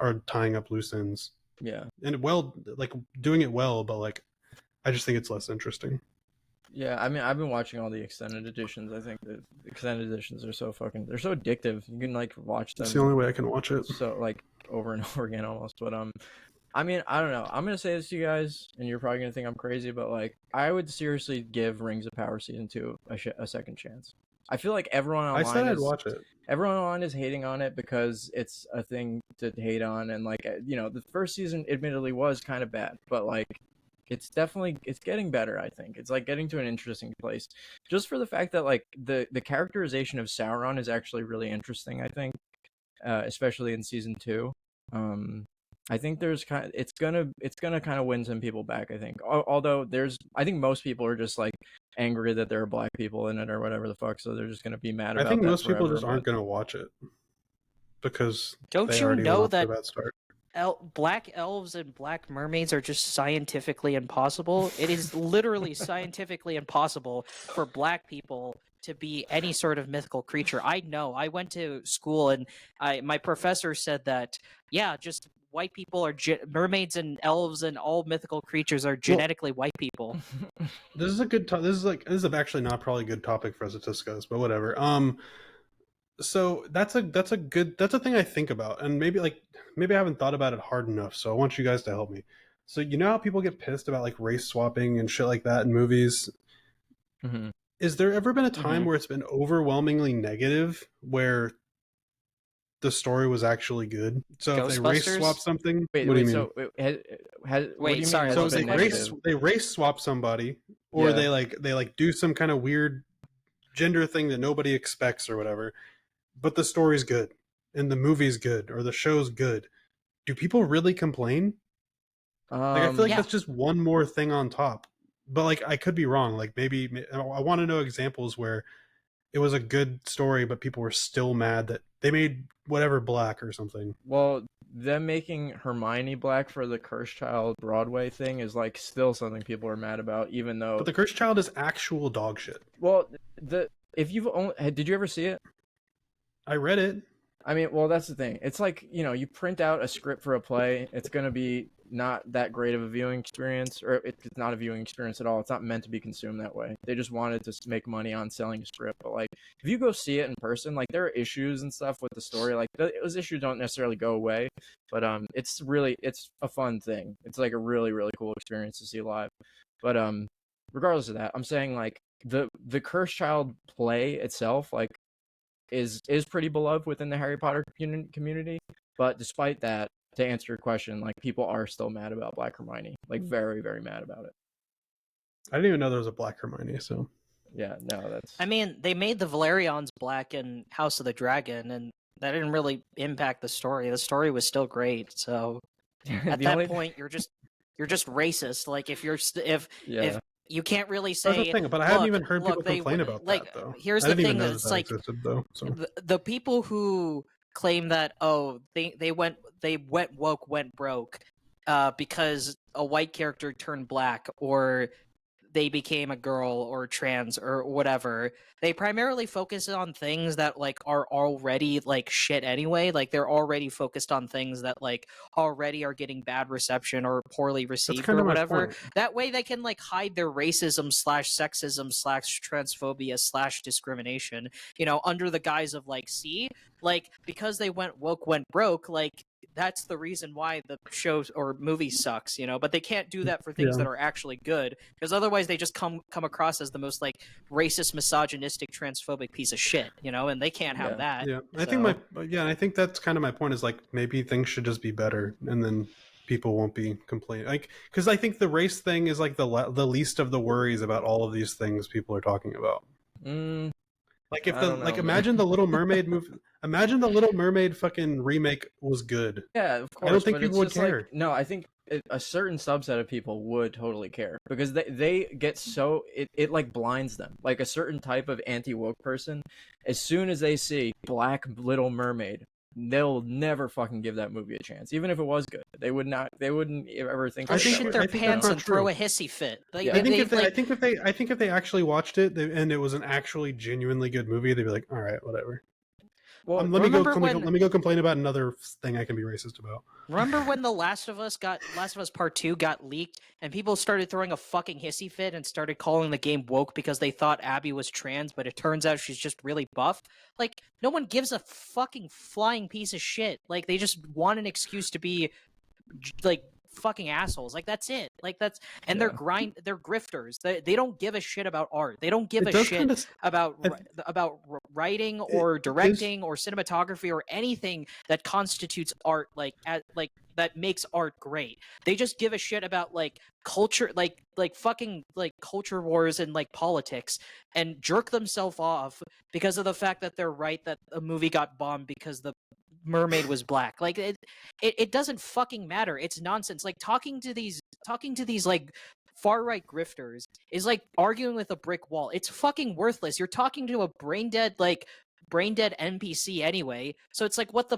are tying up loose ends Yeah. and like doing it well, but like I just think it's less interesting. Yeah, I mean, I've been watching all the extended editions. I think the extended editions are so they're so addictive. You can like watch It's them the only way I can watch it. so like over and over again almost. But I mean, I don't know. I'm gonna say this to you guys, and you're probably gonna think I'm crazy, but like, I would seriously give Rings of Power season 2 a second chance. I feel like I said I'd watch it. everyone online is hating on it because it's a thing to hate on, and like the first season admittedly was kind of bad, but like it's getting better. I think it's like getting to an interesting place, just for the fact that like the characterization of Sauron is actually really interesting. I think, especially in season 2. I think there's it's gonna kind of win some people back. I think, although I think most people are just like angry that there are black people in it or whatever the fuck, so they're just gonna be mad about I think that most people forever, just aren't going to watch it because Don't they you already know went off to that a bad start. black elves and black mermaids are just scientifically impossible? It is literally scientifically impossible for black people to be any sort of mythical creature. I know. I went to school and my professor said that, yeah, just white people are mermaids and elves and all mythical creatures are genetically white people. This is a good. This is actually not probably a good topic for us to discuss, but whatever. So that's a thing I think about, and maybe I haven't thought about it hard enough. So I want you guys to help me. So you know how people get pissed about like race swapping and shit like that in movies? Mhm. Is there ever been a time Mhm. where it's been overwhelmingly negative, where the story was actually good? So if they race Ghostbusters? swap something, Wait, what do you mean? so what do you sorry, mean So has what's the been negative? they race swap somebody, or Yeah. they do some kind of weird gender thing that nobody expects or whatever, but the story's good and the movie's good or the show's good. Do people really complain? Like I feel like Yeah. that's just one more thing on top. But like I could be wrong. Like maybe I want to know examples where it was a good story, but people were still mad that they made whatever black or something. Well, them making Hermione black for the Cursed Child Broadway thing is like still something people are mad about, even though. But the Cursed Child is actual dog shit. Well, if you've only did you ever see it? I read it. I mean, well, that's the thing. It's like, you print out a script for a play. It's going to be not that great of a viewing experience, or it's not a viewing experience at all. It's not meant to be consumed that way. They just wanted to make money on selling a script. But, like, if you go see it in person, like, there are issues and stuff with the story. Like, those issues don't necessarily go away. But it's a fun thing. It's, like, a really, really cool experience to see live. But regardless of that, I'm saying, like, the Cursed Child play itself, like, is pretty beloved within the Harry Potter community, but despite that, to answer your question, like people are still mad about Black Hermione, like very, very mad about it. I didn't even know there was a black Hermione, so Yeah, no, that's. I mean, they made the Valerians black in House of the Dragon, and that didn't really impact the story. The story was still great. So at that point, you're just racist. Like if you can't really say that's the thing. But I haven't even heard people complain about like, that though. Here's I the didn't thing: even know it's that like existed though. So the people who claim that they went woke, went broke, because a white character turned black or they became a girl or trans or whatever. They primarily focus on things that like are already like shit anyway. Like they're already focused on things that like already are getting bad reception or poorly received or whatever. That way they can like hide their racism / sexism / transphobia / discrimination, under the guise of like, see, like because they went woke, went broke, like that's the reason why the show or movie sucks, but they can't do that for things that are actually good, because otherwise they just come across as the most like racist, misogynistic, transphobic piece of shit, and they can't have that. Yeah, I So. think I think that's kind of my point, is like maybe things should just be better, and then people won't be complaining. Like, because I think the race thing is like the least of the worries about all of these things people are talking about. Like if imagine the Little Mermaid movie. Imagine the Little Mermaid fucking remake was good. Yeah, of course. I don't think people would care. Like, no, I think a certain subset of people would totally care, because they get so it like blinds them. Like a certain type of anti-woke person, as soon as they see Black Little Mermaid, they'll never fucking give that movie a chance, even if it was good. They wouldn't ever think. They'll shit their pants and throw a hissy fit. I think if they actually watched it and it was an actually genuinely good movie, they'd be like, all right, whatever. Well, let me go. remember when- Let me go complain about another thing I can be racist about. Remember when The Last of Us Part 2 got leaked and people started throwing a fucking hissy fit and started calling the game woke because they thought Abby was trans, but it turns out she's just really buff? Like, no one gives a fucking flying piece of shit. Like, they just want an excuse to be like fucking assholes. Like, that's it. Like, that's and they're grifters. They don't give a shit about art. They don't give It a does shit kinda about writing or directing or cinematography or anything that constitutes art, like that makes art great. They just give a shit about like culture, like fucking like culture wars and like politics, and jerk themselves off because of the fact that they're right that a movie got bombed because the mermaid was black. Like it doesn't fucking matter. It's nonsense. Like talking to these like far right grifters is like arguing with a brick wall. It's fucking worthless. You're talking to a brain dead NPC anyway. So it's like, what's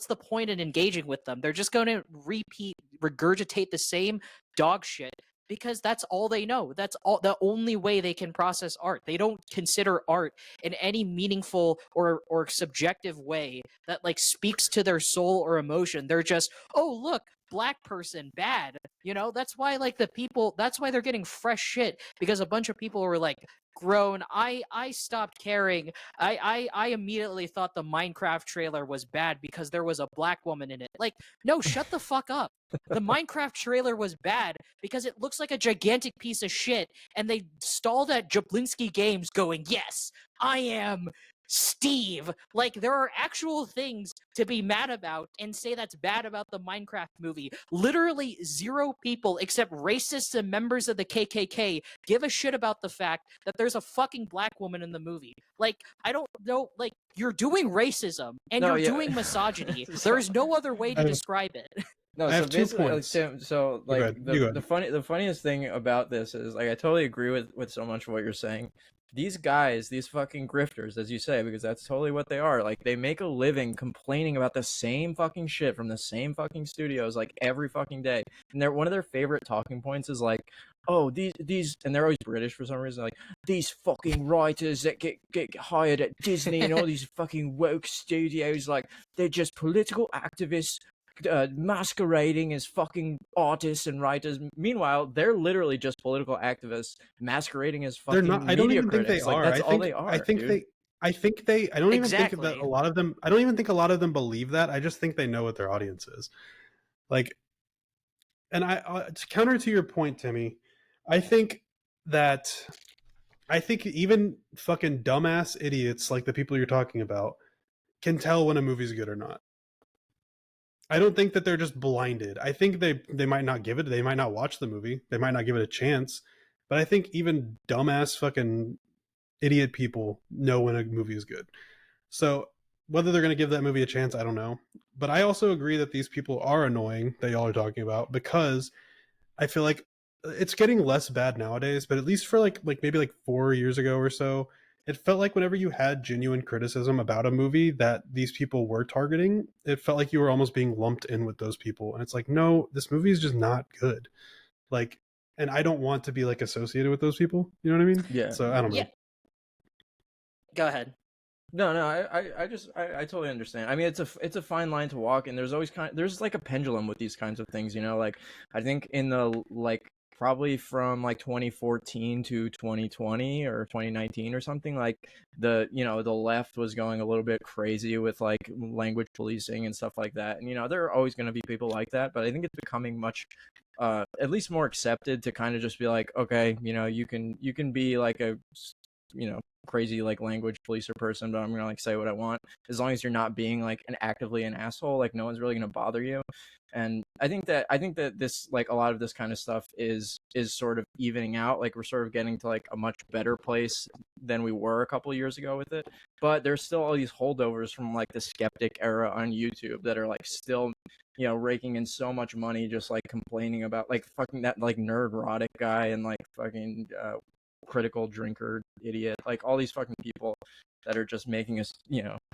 the point in engaging with them? They're just going to regurgitate the same dog shit because that's all they know. That's the only way they can process art. They don't consider art in any meaningful or subjective way that like speaks to their soul or emotion. They're just, oh look, black person, bad. You know, that's why that's why they're getting fresh shit, because a bunch of people were like grown. I stopped caring. I immediately thought the Minecraft trailer was bad because there was a black woman in it. Like, no, shut the fuck up. The Minecraft trailer was bad because it looks like a gigantic piece of shit, and they stalled at Jablinski Games going, yes, I am Steve. Like, there are actual things to be mad about and say that's bad about the Minecraft movie. Literally 0 people except racists and members of the KKK give a shit about the fact that there's a fucking black woman in the movie. Like, I don't know, like, you're doing racism and you're doing misogyny. There's no other way to describe it. No, I so have 2 basically, like, points. Tim, so Go like ahead. You go ahead. the funniest thing about this is like I totally agree with so much of what you're saying. These guys, these fucking grifters, as you say, because that's totally what they are. Like, they make a living complaining about the same fucking shit from the same fucking studios like every fucking day. And one of their favorite talking points is like, oh, these, and they're always British for some reason, like, these fucking writers that get hired at Disney and all these fucking woke studios, like, they're just political activists masquerading as fucking artists and writers. Meanwhile, they're literally just political activists masquerading as fucking They're not. I don't media even think they critics. Like, are. that's all they are. I think dude. they. I think they. I don't even think that Exactly. a lot of them. I don't even think a lot of them believe that. I just think they know what their audience is. Like, and to counter to your point, Timmy, I think even fucking dumbass idiots like the people you're talking about can tell when a movie's good or not. I don't think that they're just blinded. I think they might not give it. They might not watch the movie. They might not give it a chance. But I think even dumbass fucking idiot people know when a movie is good. So whether they're going to give that movie a chance, I don't know. But I also agree that these people are annoying that y'all are talking about, because I feel like it's getting less bad nowadays. But at least for like maybe like 4 years ago or so, it felt like whenever you had genuine criticism about a movie that these people were targeting, it felt like you were almost being lumped in with those people. And it's like, no, this movie is just not good. Like, and I don't want to be like associated with those people. You know what I mean? Yeah. So I don't know. Yeah. Go ahead. No, I totally understand. I mean, it's a fine line to walk, and there's like a pendulum with these kinds of things, you know. Like, I think in the like probably from like 2014 to 2020 or 2019 or something, like the left was going a little bit crazy with like language policing and stuff like that. And there are always going to be people like that, but I think it's becoming much at least more accepted to kind of just be like, okay, you can be like a crazy like language policer person, but I'm gonna like say what I want, as long as you're not being like actively an asshole. Like, no one's really gonna bother you. And I think that this, like, a lot of this kind of stuff is sort of evening out. Like, we're sort of getting to like a much better place than we were a couple of years ago with it. But there's still all these holdovers from like the skeptic era on YouTube that are like still raking in so much money just like complaining about like fucking that like nerdrotic guy and like fucking critical drinker idiot, like all these fucking people that are just making us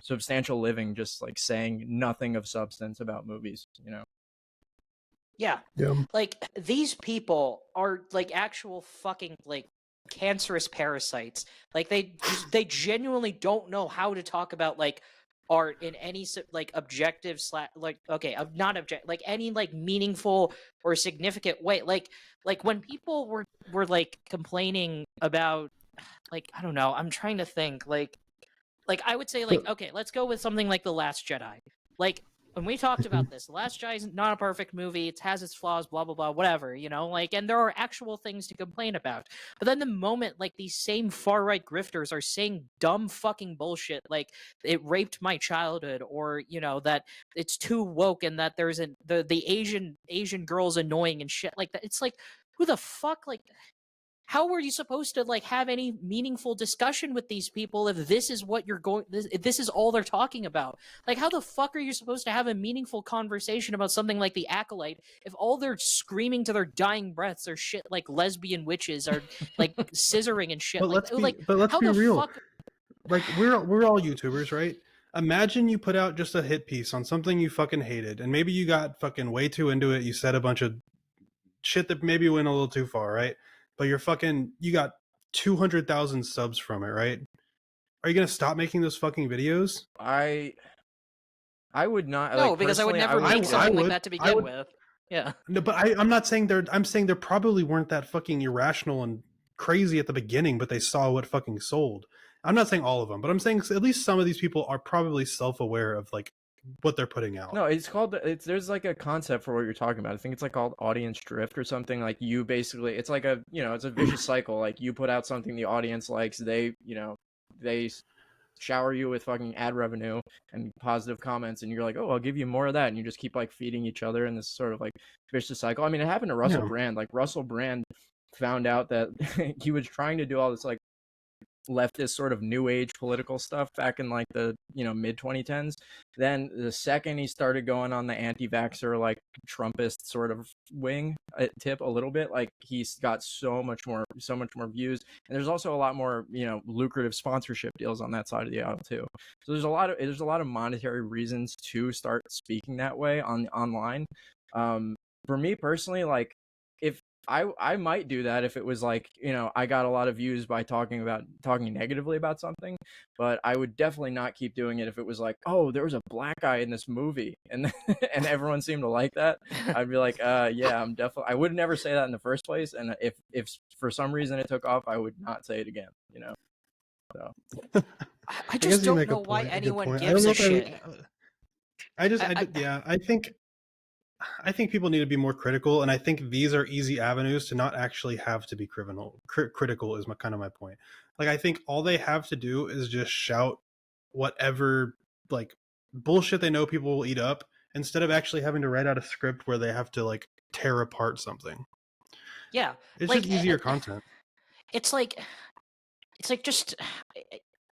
substantial living just like saying nothing of substance about movies. Yeah. Yeah. Like, these people are like actual fucking like cancerous parasites. Like, they genuinely don't know how to talk about like art in any like objective like okay, not object like any like meaningful or significant way. Like when people were like complaining about like I don't know, I'm trying to think like I would say like okay, let's go with something like The Last Jedi. Like when we talked about this, The Last Jedi is not a perfect movie. It has its flaws, blah blah blah, whatever, you know. Like, and there are actual things to complain about. But then the moment like these same far right grifters are saying dumb fucking bullshit, like it raped my childhood, or you know that it's too woke, and that there's the Asian girl's annoying and shit like that. It's like who the fuck like how were you supposed to like have any meaningful discussion with these people if this is what you're going if this is all they're talking about? Like how the fuck are you supposed to have a meaningful conversation about something like The Acolyte if all they're screaming to their dying breaths are shit like lesbian witches or like scissoring and shit? But Like let's how be the real. fuck Like we're all YouTubers, right? Imagine you put out just a hit piece on something you fucking hated, and maybe you got fucking way too into it. You said a bunch of shit that maybe went a little too far, right? But you got 200,000 subs from it, right? Are you gonna stop making those fucking videos? I would not. No, like, because I would personally, never make would- something like would- that to I begin would- with. Yeah. No, but I'm not saying I'm saying there probably weren't that fucking irrational and crazy at the beginning, but they saw what fucking sold. I'm not saying all of them, but I'm saying at least some of these people are probably self-aware of like what they're putting out. No, it's called. There's like a concept for what you're talking about. I think it's like called audience drift or something. Like you basically, it's like a it's a vicious cycle. Like you put out something the audience likes, they shower you with fucking ad revenue and positive comments, and you're like, oh, I'll give you more of that, and you just keep like feeding each other in this sort of like vicious cycle. I mean, it happened to Russell Yeah. Brand. Like Russell Brand found out that he was trying to do all this like leftist sort of new age political stuff back in like the mid 2010s. Then the second he started going on the anti-vaxxer like Trumpist sort of wing tip a little bit, like he's got so much more views, and there's also a lot more lucrative sponsorship deals on that side of the aisle too. So there's a lot of monetary reasons to start speaking that way online. For me personally, like if I might do that if it was like, I got a lot of views by talking negatively about something, but I would definitely not keep doing it if it was like, oh, there was a black guy in this movie and and everyone seemed to like that. I'd be like, yeah, I would never say that in the first place, and if for some reason it took off, I would not say it again, So I just don't know why anyone gives a shit. I think people need to be more critical, and I think these are easy avenues to not actually have to be critical is kind of my point. Like, I think all they have to do is just shout whatever like bullshit they know people will eat up, instead of actually having to write out a script where they have to like tear apart something. Yeah, it's like, just easier content. It's like just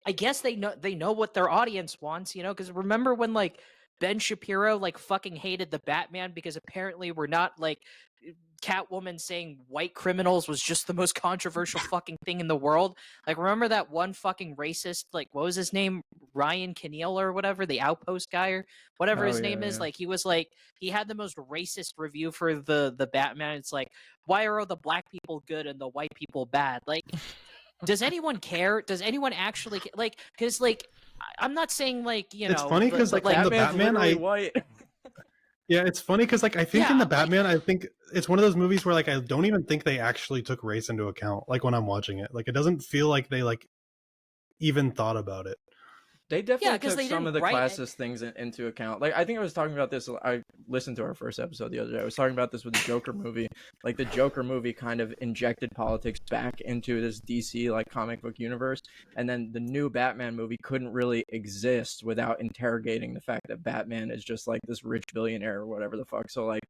I guess they know what their audience wants, because remember when like Ben Shapiro like fucking hated the Batman because apparently we're not like Catwoman saying white criminals was just the most controversial fucking thing in the world. Like, remember that one fucking racist, like, what was his name? Ryan Keneal or whatever, the Outpost guy or whatever his name is. Like, he was like, he had the most racist review for the Batman. It's like, why are all the black people good and the white people bad? Like, does anyone care? Does anyone actually like? Because like, I'm not saying like it's funny because like in the Batman, white. Yeah, it's funny because like I think in the Batman, I think it's one of those movies where like I don't even think they actually took race into account. Like when I'm watching it, like it doesn't feel like they like even thought about it. They definitely took some of the classist things into account. Like, I think I was talking about this. I listened to our first episode the other day. I was talking about this with the Joker movie. Like, the Joker movie kind of injected politics back into this DC, like, comic book universe. And then the new Batman movie couldn't really exist without interrogating the fact that Batman is just, like, this rich billionaire or whatever the fuck. So, like,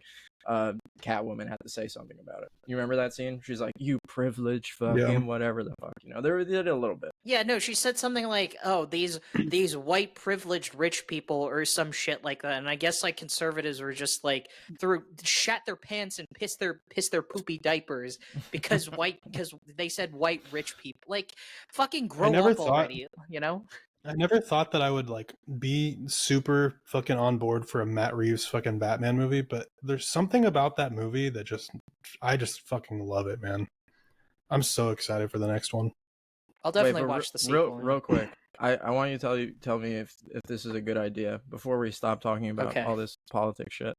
Catwoman had to say something about it. You remember that scene? She's like, you privileged fucking whatever the fuck. They did it a little bit. Yeah, no, she said something like, oh, these white privileged rich people or some shit like that. And I guess like conservatives were just like shat their pants and pissed their poopy diapers because they said white rich people. Like, fucking grow up already, I never thought that I would like be super fucking on board for a Matt Reeves fucking Batman movie, but there's something about that movie that I just fucking love it, man. I'm so excited for the next one. I'll definitely watch the sequel. Real quick. I want you to tell me if this is a good idea before we stop talking about Okay. all this politics shit.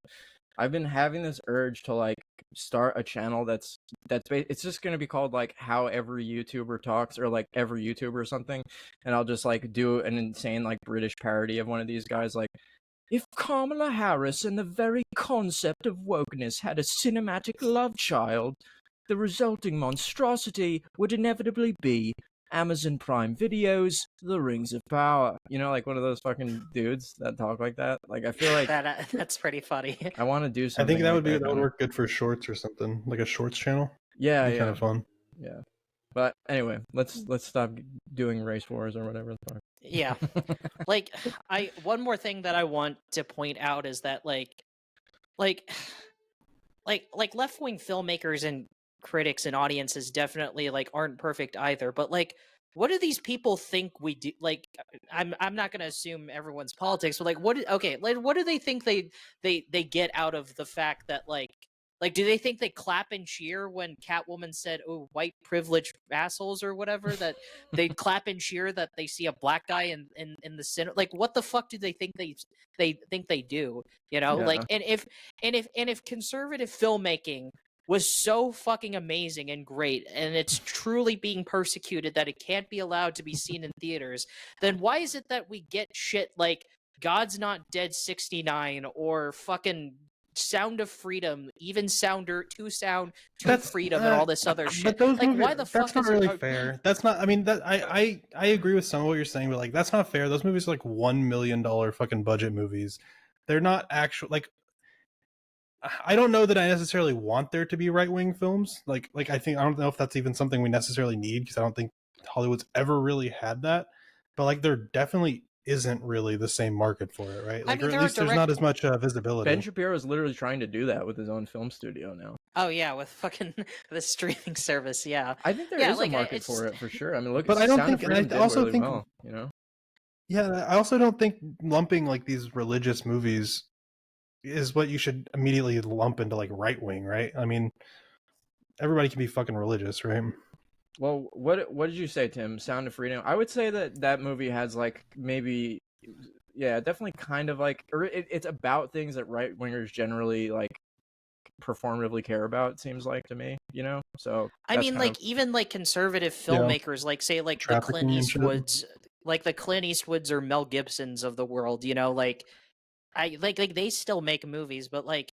I've been having this urge to like start a channel it's just gonna be called like How Every YouTuber Talks, or like Every YouTuber or something, and I'll just like do an insane like British parody of one of these guys, like, if Kamala Harris and the very concept of wokeness had a cinematic love child, the resulting monstrosity would inevitably be Amazon Prime Video's The Rings of Power. You know, like one of those fucking dudes that talk like that. Like, I feel like That's pretty funny. I want to do I something. think that like would kinda. work good for shorts or something, like a shorts channel. Yeah, It'd be yeah, kind of fun. yeah. But anyway, let's stop doing race wars or whatever the fuck. Yeah. Like, one more thing that I want to point out is that like left-wing filmmakers and critics and audiences definitely like aren't perfect either, but like, what do these people think we do? Like, I'm not gonna assume everyone's politics, but like, what do they think they get out of the fact that like, do they think they clap and cheer when Catwoman said, "Oh, white privileged assholes" or whatever? That they clap and cheer that they see a black guy in the center? Like, what the fuck do they think they do? You know, Yeah. like, and if conservative filmmaking was so fucking amazing and great, and it's truly being persecuted that it can't be allowed to be seen in theaters, then why is it that we get shit like God's Not Dead 69 or fucking Sound of Freedom, even Sounder to Sound to Freedom, and all this other shit? But those Like, movies, why the fuck that's not is really it? fair. That's not. I mean, that I agree with some of what you're saying, but like that's not fair. Those movies are like $1 million fucking budget movies. They're not actual like. I don't know that I necessarily want there to be right wing films. Like I don't know if that's even something we necessarily need, because I don't think Hollywood's ever really had that. But like there definitely isn't really the same market for it, right? Like, mean, or at least there's not as much visibility. Ben Shapiro is literally trying to do that with his own film studio now. Oh yeah, with fucking the streaming service. Yeah, I think there is a market for it for sure. I mean, look, but I don't think, and I also think, well, you know. Yeah, I also don't think lumping like these religious movies is what you should immediately lump into like right wing, right? I mean, everybody can be fucking religious, right? Well, what did you say, Tim? Sound of Freedom. I would say that movie has like maybe, yeah, definitely kind of like, or it's about things that right wingers generally like performatively care about. It seems like to me, you know. So I mean, like even like conservative filmmakers, like say like the Clint Eastwoods, like the Clint Eastwoods or Mel Gibsons of the world, you know, like I like they still make movies, but like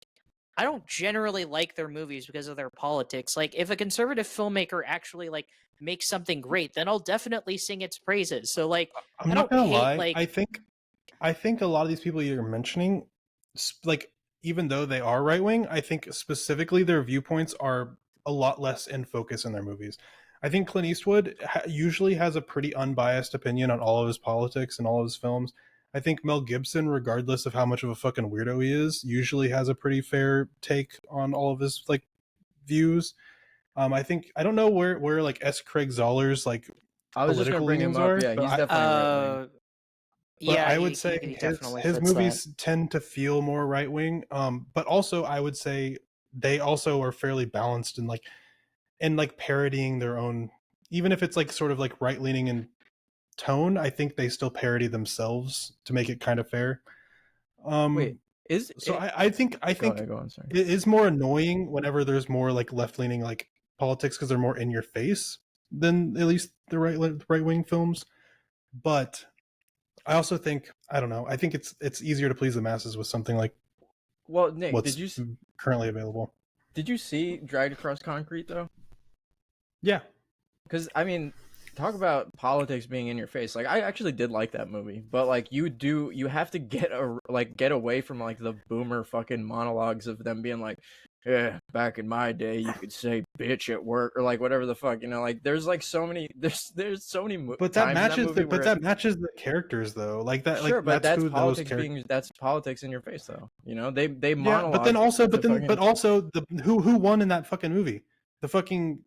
I don't generally like their movies because of their politics. Like, if a conservative filmmaker actually like makes something great, then I'll definitely sing its praises. So like, I'm not gonna lie. Like, I think a lot of these people you're mentioning, like, even though they are right wing, I think specifically their viewpoints are a lot less in focus in their movies. I think Clint Eastwood usually has a pretty unbiased opinion on all of his politics and all of his films. I think Mel Gibson, regardless of how much of a fucking weirdo he is, usually has a pretty fair take on all of his like views. I think I don't know where like S. Craig Zoller's like I was just gonna bring him up. Yeah, he's definitely right wing. Yeah, I would say his movies tend to feel more right wing. But also I would say they also are fairly balanced and like parodying their own, even if it's like sort of like right leaning in tone. I think they still parody themselves to make it kind of fair. Wait, I think go on, sorry. It is more annoying whenever there's more like left leaning like politics, because they're more in your face than at least the right wing films. But I also think, I don't know, I think it's easier to please the masses with something like Nick, what's currently available. Did you see Dragged Across Concrete though? Yeah, because I mean, talk about politics being in your face. Like, I actually did like that movie, but like you have to get away from like the boomer fucking monologues of them being like, yeah, back in my day you could say bitch at work or like whatever the fuck, you know, like there's like so many there's so many but that matches that matches the characters though, like that. Sure, like but that's politics that's politics in your face though, you know. They monologue. But then also who won in that fucking movie? The fucking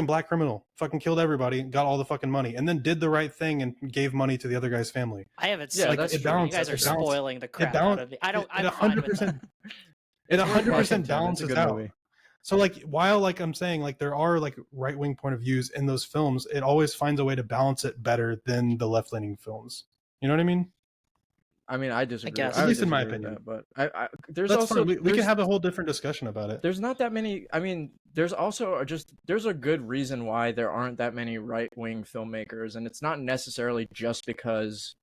black criminal fucking killed everybody and got all the fucking money, and then did the right thing and gave money to the other guy's family. I haven't seen that's true. You guys are spoiling the crap out of it. I don't. I'm 100%. It 100% balances out. Movie. So like while like I'm saying like there are like right wing point of views in those films, it always finds a way to balance it better than the left leaning films. You know what I mean? I mean, I disagree. guess. I At would least in my disagree with opinion. that, but there's That's also fine. We can there's- have a whole different discussion about it. There's not that many. I mean, there's also there's a good reason why there aren't that many right wing filmmakers, and it's not necessarily just because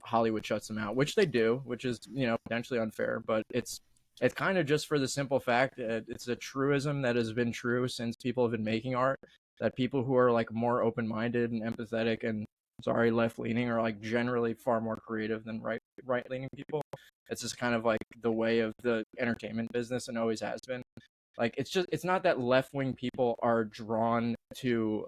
Hollywood shuts them out, which they do, which is potentially unfair, but it's kind of just for the simple fact that it's a truism that has been true since people have been making art, that people who are like more open minded and empathetic and left leaning are like generally far more creative than right leaning people. It's just kind of like the way of the entertainment business and always has been. Like it's not that left wing people are drawn to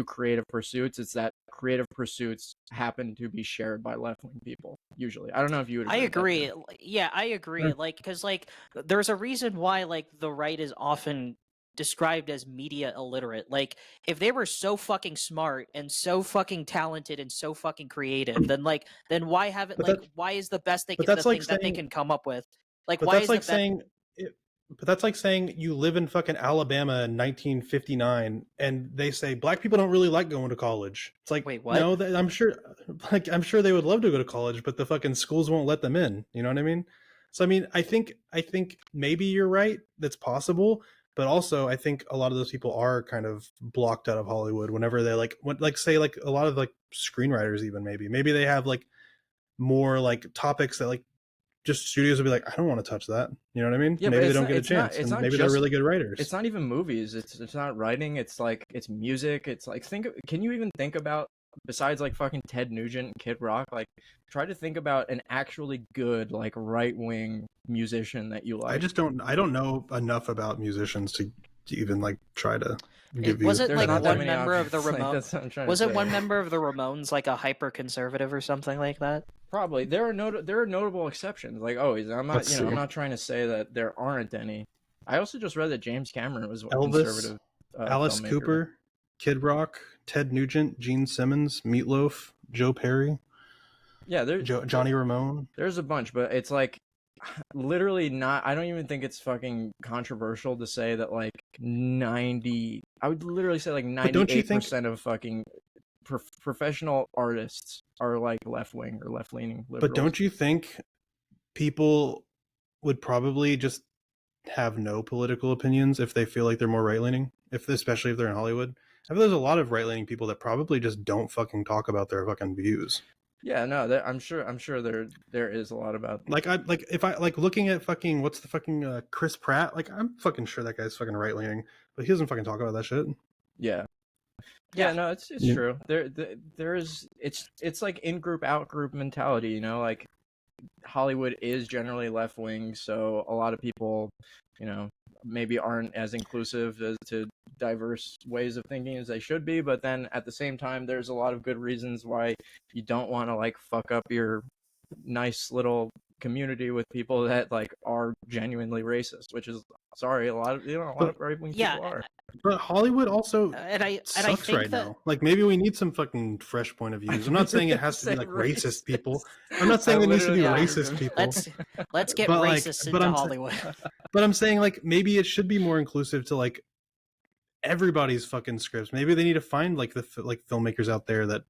creative pursuits. It's that creative pursuits happen to be shared by left wing people usually. I don't know if you would I agree. agree. Yeah, I agree. Like, because like there's a reason why like the right is often described as media illiterate. Like, if they were so fucking smart and so fucking talented and so fucking creative, then why haven't But like that- why is the best but that's like that they saying- can come up with? Like, But why that's is like the saying but that's like saying you live in fucking Alabama in 1959 and they say black people don't really like going to college. It's like, Wait, what? no, I'm sure they would love to go to college, but the fucking schools won't let them in. You know what I mean? So I mean, I think maybe you're right. That's possible, but also I think a lot of those people are kind of blocked out of Hollywood whenever they say like a lot of like screenwriters even maybe they have like more like topics that like just studios will be like, I don't want to touch that. You know what I mean? Yeah, maybe but they don't get a it's not- chance, it's and not maybe they're just- really good writers. It's not even movies. It's not writing. It's like it's music. It's like can you even think about, besides like fucking Ted Nugent and Kid Rock, like try to think about an actually good like right wing musician that you like. I don't know enough about musicians to even like try to give you. Was it There's like not that one many member of the options. Like, Ramones? that's what I'm trying to Was it say. one member of the Ramones like a hyper conservative or something like that? Probably there are notable exceptions. Like always, I'm not Let's see. I'm not trying to say that there aren't any. I also just read that James Cameron was a Elvis, conservative. Alice filmmaker. Cooper, Kid Rock, Ted Nugent, Gene Simmons, Meatloaf, Joe Perry, Yeah, Johnny Ramone. There's a bunch, but it's like literally not. I don't even think it's fucking controversial to say that like 90. I would literally say like But don't you 98% of fucking professional artists are like left wing or left leaning liberals. But don't you think people would probably just have no political opinions if they feel like they're more right leaning? Especially if they're in Hollywood. I feel there's a lot of right leaning people that probably just don't fucking talk about their fucking views. Yeah, no, I'm sure there is a lot about. Like if I like looking at fucking what's the fucking Chris Pratt, like I'm fucking sure that guy's fucking right leaning, but he doesn't fucking talk about that shit. Yeah. Yeah, no, it's true. There is it's like in group out group mentality, you know, like Hollywood is generally left wing, so a lot of people, you know, maybe aren't as inclusive as to diverse ways of thinking as they should be, but then at the same time there's a lot of good reasons why you don't want to like fuck up your nice little community with people that like are genuinely racist, which is a lot of right wing people are. But Hollywood also and I sucks think right that, now. Like maybe we need some fucking fresh point of views. I'm not saying it has to be like racist people. I'm not saying I it needs to be literally- racist people. let's get But, like, racists but into I'm Hollywood. But I'm saying like maybe it should be more inclusive to like everybody's fucking scripts. Maybe they need to find like the like filmmakers out there that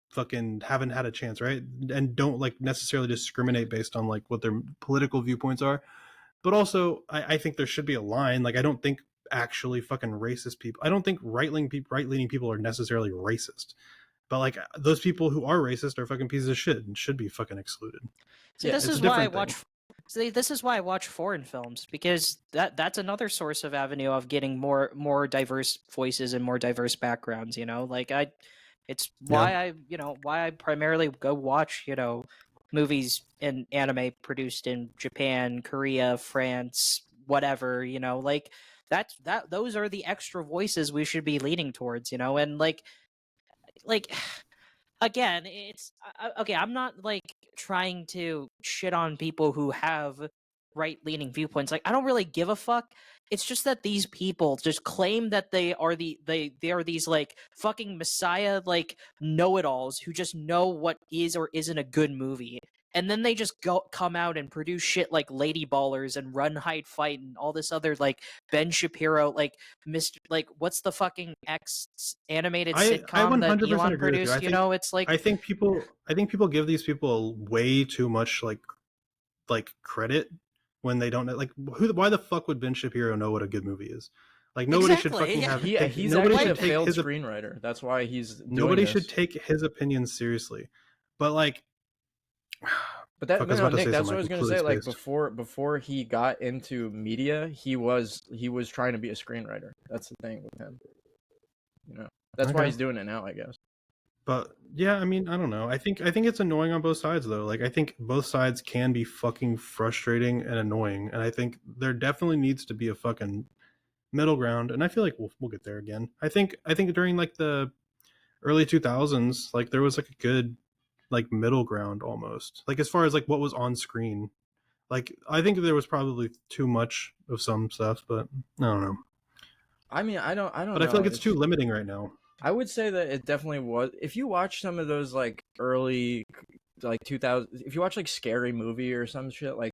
fucking haven't had a chance, right? And don't like necessarily discriminate based on like what their political viewpoints are. But also I think there should be a line. Like I don't think actually fucking racist people. I don't think right-leaning people are necessarily racist. But like those people who are racist are fucking pieces of shit and should be fucking excluded. See, Yeah, this it's is a why I different watch. See, this is why I watch foreign films, because that's another source of avenue of getting more diverse voices and more diverse backgrounds. You know, like it's why I primarily go watch movies and anime produced in Japan, Korea, France, whatever. You know, like those are the extra voices we should be leaning towards. You know, and like again, it's okay. I'm not like trying to shit on people who have right-leaning viewpoints. Like I don't really give a fuck. It's just that these people just claim that they are they are these like fucking messiah like know-it-alls who just know what is or isn't a good movie. and then they just come out and produce shit like Lady Ballers and Run Hide Fight and all this other like Ben Shapiro like Mr. like what's the fucking X animated I sitcom that 100% Elon agree with you. produced? You know, it's like I think people give these people way too much like credit when they don't know. Like, why the fuck would Ben Shapiro know what a good movie is? Like, nobody should Exactly, fucking yeah. have. He's Nobody actually should a take failed his. screenwriter. That's why he's doing Nobody this. should take his opinion seriously. But like, But that fuck, I was no, about to Nick, say that's something what I I was gonna completely say. Like spaced. before he got into media, he was trying to be a screenwriter. That's the thing with him. You know, that's why Okay. he's doing it now, I guess. But yeah, I mean, I don't know. I think it's annoying on both sides though. Like, I think both sides can be fucking frustrating and annoying, and I think there definitely needs to be a fucking middle ground. And I feel like we'll get there again. I think during like the early 2000s, like there was like a good like middle ground almost. Like as far as like what was on screen. Like I think there was probably too much of some stuff, but I don't know. I mean, I don't But know. I feel like it's too limiting right now. I would say that it definitely was. If you watch some of those like early, like 2000, if you watch like Scary Movie or some shit, like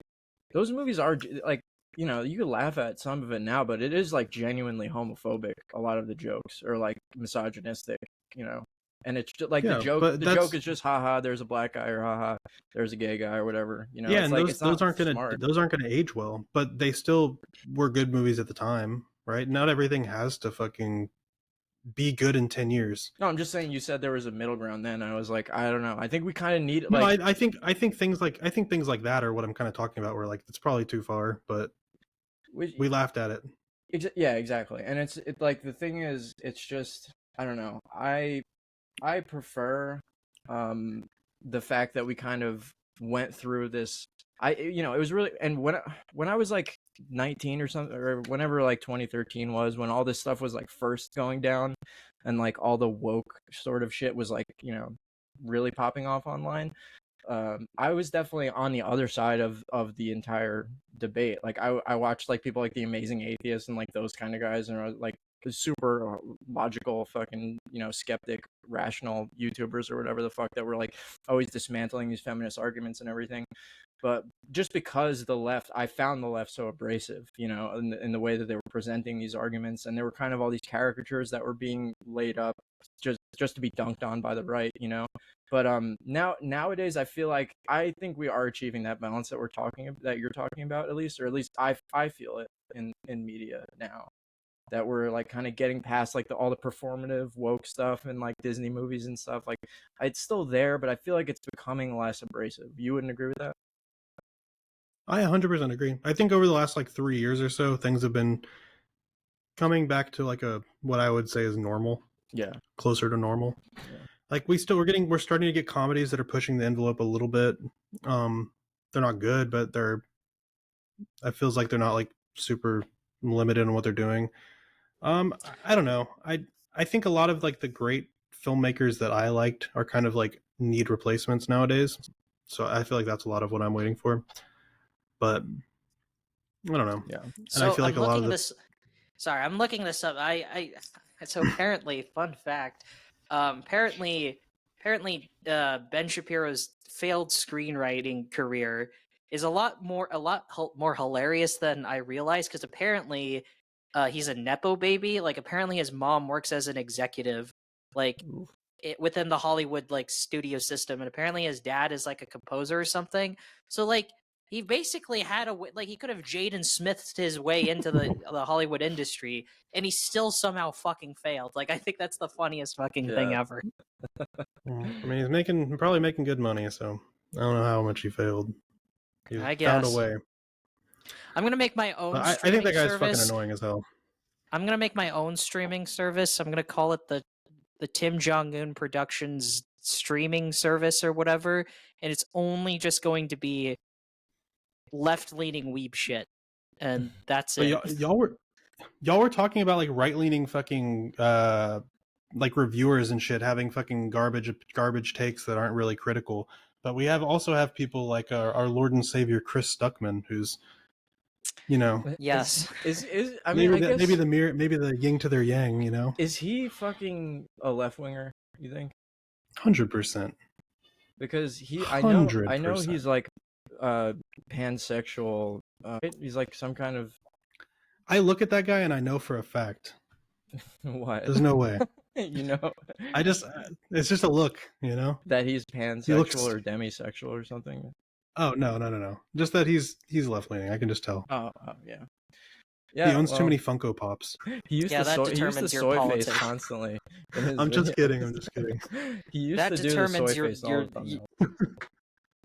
those movies are like, you know, you could laugh at some of it now, but it is like genuinely homophobic. A lot of the jokes are like misogynistic, you know, and it's just, like Yeah, but the joke is just haha, there's a black guy or haha, there's a gay guy or whatever, you know. yeah, It's and like those it's not aren't gonna age well, but they still were good movies at the time, right? Not everything has to fucking be good in 10 years. No, I'm just saying. You said there was a middle ground. Then I was like, I don't know. I think we kind of need No, like. I think things like that are what I'm kind of talking about. Where like it's probably too far, but we laughed at it. Yeah, exactly. And it's like the thing is, it's just I don't know. I prefer the fact that we kind of went through this. It was really, and when I was like 19 or something, or whenever like 2013 was, when all this stuff was like first going down, and like all the woke sort of shit was like, you know, really popping off online. I was definitely on the other side of the entire debate. Like I watched like people like the Amazing Atheist and like those kind of guys, and are like super logical fucking, you know, skeptic rational YouTubers or whatever the fuck that were like always dismantling these feminist arguments and everything. But just because I found the left so abrasive, you know, in the way that they were presenting these arguments, and there were kind of all these caricatures that were being laid up just to be dunked on by the right, you know. But nowadays I think we are achieving that balance that you're talking about, at least, or at least I feel it in media now, that we're like kind of getting past like all the performative woke stuff and like Disney movies and stuff. Like it's still there, but I feel like it's becoming less abrasive. You wouldn't agree with that? I 100% agree. I think over the last like 3 years or so, things have been coming back to like what I would say is normal. Yeah, closer to normal. Yeah. Like we're starting to get comedies that are pushing the envelope a little bit. They're not good, but it feels like they're not like super limited in what they're doing. I don't know. I think a lot of like the great filmmakers that I liked are kind of like need replacements nowadays. So I feel like that's a lot of what I'm waiting for. But I don't know. Yeah. And So I feel like I'm a lot looking of this. Sorry, I'm looking this up. So apparently, fun fact. Apparently, Ben Shapiro's failed screenwriting career is a lot more hilarious than I realized. Because apparently, he's a nepo baby. Like apparently, his mom works as an executive, like within the Hollywood like studio system, and apparently his dad is like a composer or something. So like he basically had he could have Jaden Smithed his way into the Hollywood industry, and he still somehow fucking failed. Like I think that's the funniest fucking thing ever. I mean, he's probably making good money, so I don't know how much he failed. He I found a guess. way. I'm gonna make my own. But I streaming think that guy's service. fucking annoying as hell. I'm gonna make my own streaming service. I'm gonna call it the Tim Jong-un Productions streaming service or whatever, and it's only just going to be left-leaning weeb shit, and that's But it. y'all were talking about like right-leaning fucking like reviewers and shit having fucking garbage takes that aren't really critical. But we also have people like our Lord and Savior Chris Stuckman, who's, you know, Yes. I mean, I guess maybe the yin to their yang, you know. Is he fucking a left winger, you think? 100%. because I know 100%. he's like pansexual. He's like some kind of I look at that guy and I know for a fact. what? There's no way. You know, It's just a look, you know? that he's pansexual looks- or demisexual or something. Oh, no. Just that he's left-leaning. I can just tell. Oh yeah. He owns too many Funko Pops. He used Yeah, the that soy, he used the determines your soy face politics. constantly. in his I'm just videos. kidding. He used That to do the soy determines your- face all your- the time.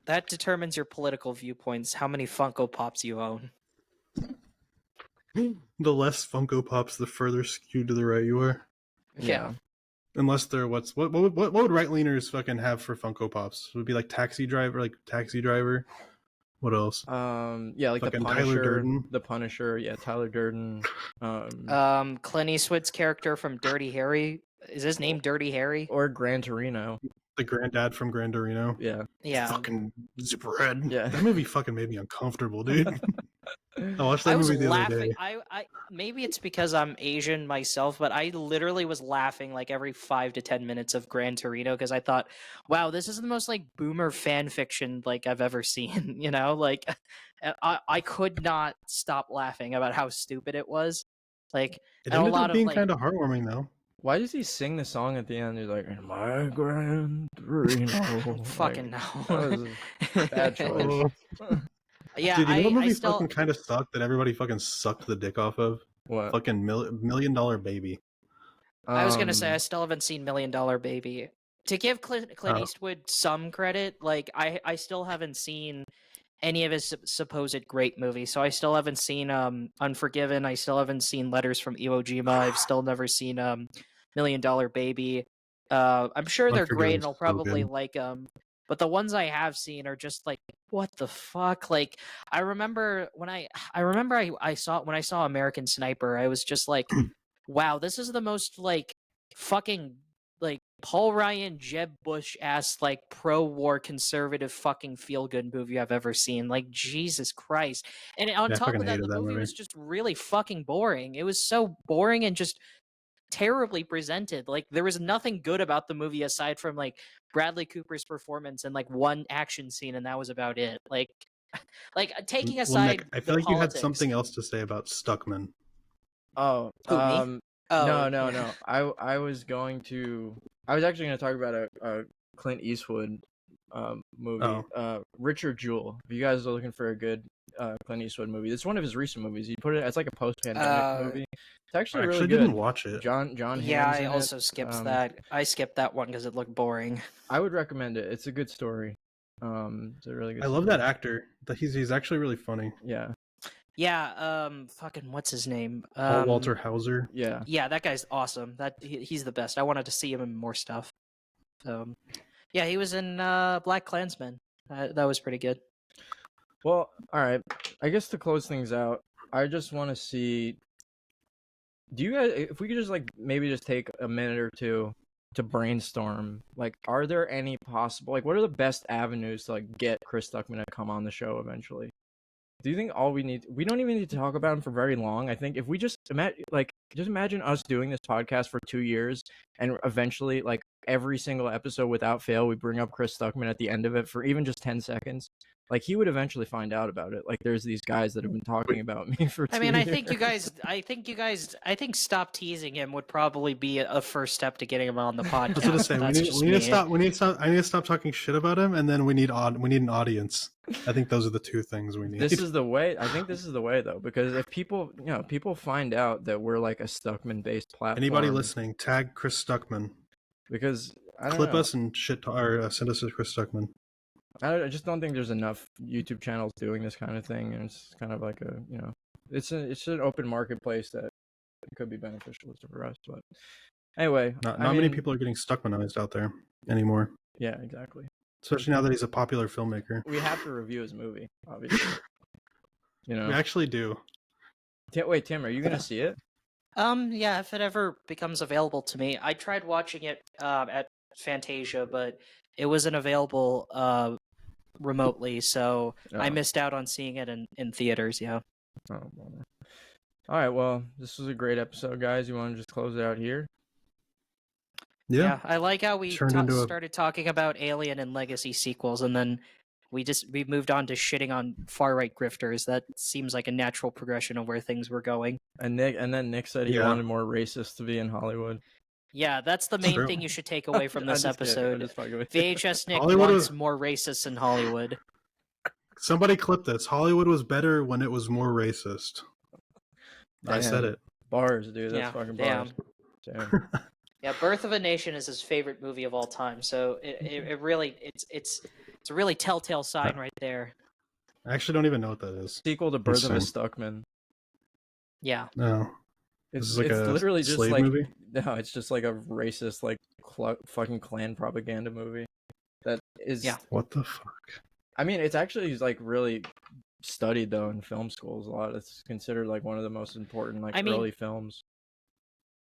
That determines your political viewpoints, how many Funko Pops you own. The less Funko Pops, the further skewed to the right you are. Yeah. Unless they're what would right-leaners fucking have for Funko Pops? It would be like Taxi Driver. What else? Yeah, like the Fucking Tyler Punisher, Durden. yeah, Tyler Durden. Clint Eastwood's character from Dirty Harry. Is his name Dirty Harry? Or Gran Torino. The granddad from Gran Torino. Yeah. Yeah. Fucking Zipperhead. Yeah. That movie fucking made me uncomfortable, dude. I watched I that was movie the other laughing. day. I maybe it's because I'm Asian myself, but I literally was laughing like every 5 to 10 minutes of Gran Torino because I thought, wow, this is the most like boomer fan fiction like I've ever seen. You know, like I could not stop laughing about how stupid it was. Like, It and a ended lot up of being like, kind of heartwarming, though. Why does he sing the song at the end? He's like, "In my Gran Torino." fucking That no. was a bad choice. Yeah, Dude, you know what I movie still. fucking kind of sucked that everybody fucking sucked the dick off of? What? Fucking Million Dollar Baby. I was gonna say I Um, still haven't seen $1 Million Baby. To give Clint Oh. Eastwood some credit, like I still haven't seen any of his supposed great movies. So I still haven't seen Unforgiven. I still haven't seen Letters from Iwo Jima. I've still never seen $1 Million Baby. I'm sure they're great and Unforgiven's I'll so probably good. like them. But the ones I have seen are just like, what the fuck? Like I remember I saw when I saw American Sniper, I was just like, wow, this is the most like fucking like Paul Ryan, Jeb Bush ass like pro-war conservative fucking feel-good movie I've ever seen. Like Jesus Christ! And on Yeah, I top fucking of that, hated the that movie movie. was just really fucking boring. It was so boring and just terribly presented. Like there was nothing good about the movie aside from like Bradley Cooper's performance and like one action scene, and that was about it. Like taking Well, aside Nick, I the feel like you had politics. something else to say about Stuckman. Oh, Who, me? no. Yeah. I was actually gonna talk about a Clint Eastwood movie. Oh. Richard Jewell. If you guys are looking for a good Clint Eastwood movie, it's one of his recent movies. He put it. It's like a post-pandemic movie. It's I actually actually really good. didn't watch it. John. Yeah, Hamm's I in also it. skipped that. I skipped that one because it looked boring. I would recommend it. It's a good story. It's a really good. I love story. that actor. He's actually really funny. Yeah. Yeah, fucking what's his name? Paul Walter Hauser. Yeah. Yeah, that guy's awesome. He's the best. I wanted to see him in more stuff. Yeah, he was in Black Klansman. That was pretty good. Well, all right. I guess to close things out, I just want to see. Do you guys, if we could just like maybe just take a minute or two to brainstorm, like, are there any possible, like, what are the best avenues to like get Chris Stuckman to come on the show eventually? Do you think we don't even need to talk about him for very long? I think if we just imagine us doing this podcast for 2 years and eventually, like, every single episode without fail, we bring up Chris Stuckman at the end of it for even just 10 seconds. Like, he would eventually find out about it. Like, there's these guys that have been talking about me for 2 I mean, years. I think stop teasing him would probably be a first step to getting him on the podcast. That's what I'm saying. That's We just need to me. stop. I need to stop talking shit about him, and then we need an audience. I think those are the two things we need. This is the way. I think this is the way, though, because if people find out that we're like a Stuckman-based platform. Anybody listening, tag Chris Stuckman. Because I don't Clip know. us and or send us to Chris Stuckman. I just don't think there's enough YouTube channels doing this kind of thing, and it's kind of like it's an open marketplace that could be beneficial for us. But anyway, Not many people are getting Stuckmanized out there anymore, Yeah, exactly. especially now that he's a popular filmmaker. We have to review his movie, obviously. We actually do. Wait, Tim, are you gonna see it? Yeah, if it ever becomes available to me. I tried watching it at Fantasia, but it wasn't available remotely, so I Oh. missed out on seeing it in theaters. Yeah. Oh, bummer. All right, well, this was a great episode, guys. You want to just close it out here? Yeah. I like how we Turned into a- started talking about Alien and Legacy sequels, and then we moved on to shitting on far right grifters. That seems like a natural progression of where things were going. And then Nick said he Yeah. wanted more racists to be in Hollywood. Yeah, that's the main True. thing you should take away from this I'm just kidding, I'm episode. just fucking with you. VHS Nick Hollywood wants was- more racists in Hollywood. Somebody clip this. Hollywood was better when it was more racist. I said Damn. it. Bars, dude. That's Yeah, fucking damn. bars. Damn. Yeah, Birth of a Nation is his favorite movie of all time. So it really it's a really telltale sign right there. I actually don't even know what that is. Sequel to Birth of a Insane. Stuckman. Yeah. No. It's, This is like it's a literally just slave like movie? no, it's just like a racist like fucking Klan propaganda movie. That is Yeah. What the fuck? I mean, it's actually like really studied though in film schools a lot. It's considered like one of the most important like I mean, early films.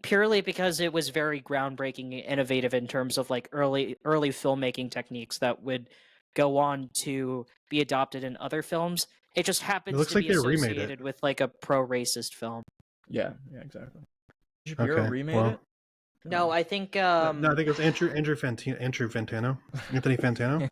Purely because it was very groundbreaking and innovative in terms of like early filmmaking techniques that would go on to be adopted in other films. It just happens looks to like be they remade it. associated with like a pro-racist film. Yeah, exactly. Shapiro Okay, remade well. it? No, I think No, I think it was Andrew Fantano. Anthony Fantano.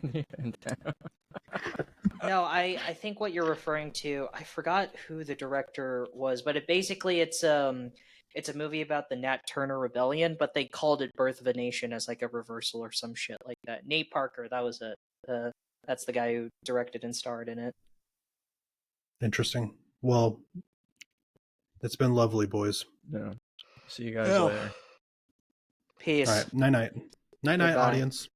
no, I think what you're referring to, I forgot who the director was, but it's a movie about the Nat Turner Rebellion, but they called it Birth of a Nation as like a reversal or some shit like that. Nate Parker, that was it. That's the guy who directed and starred in it. Interesting. Well, it's been lovely, boys. Yeah. See you guys Yeah. later. Peace. All right. Night night. Night night, Goodbye. audience.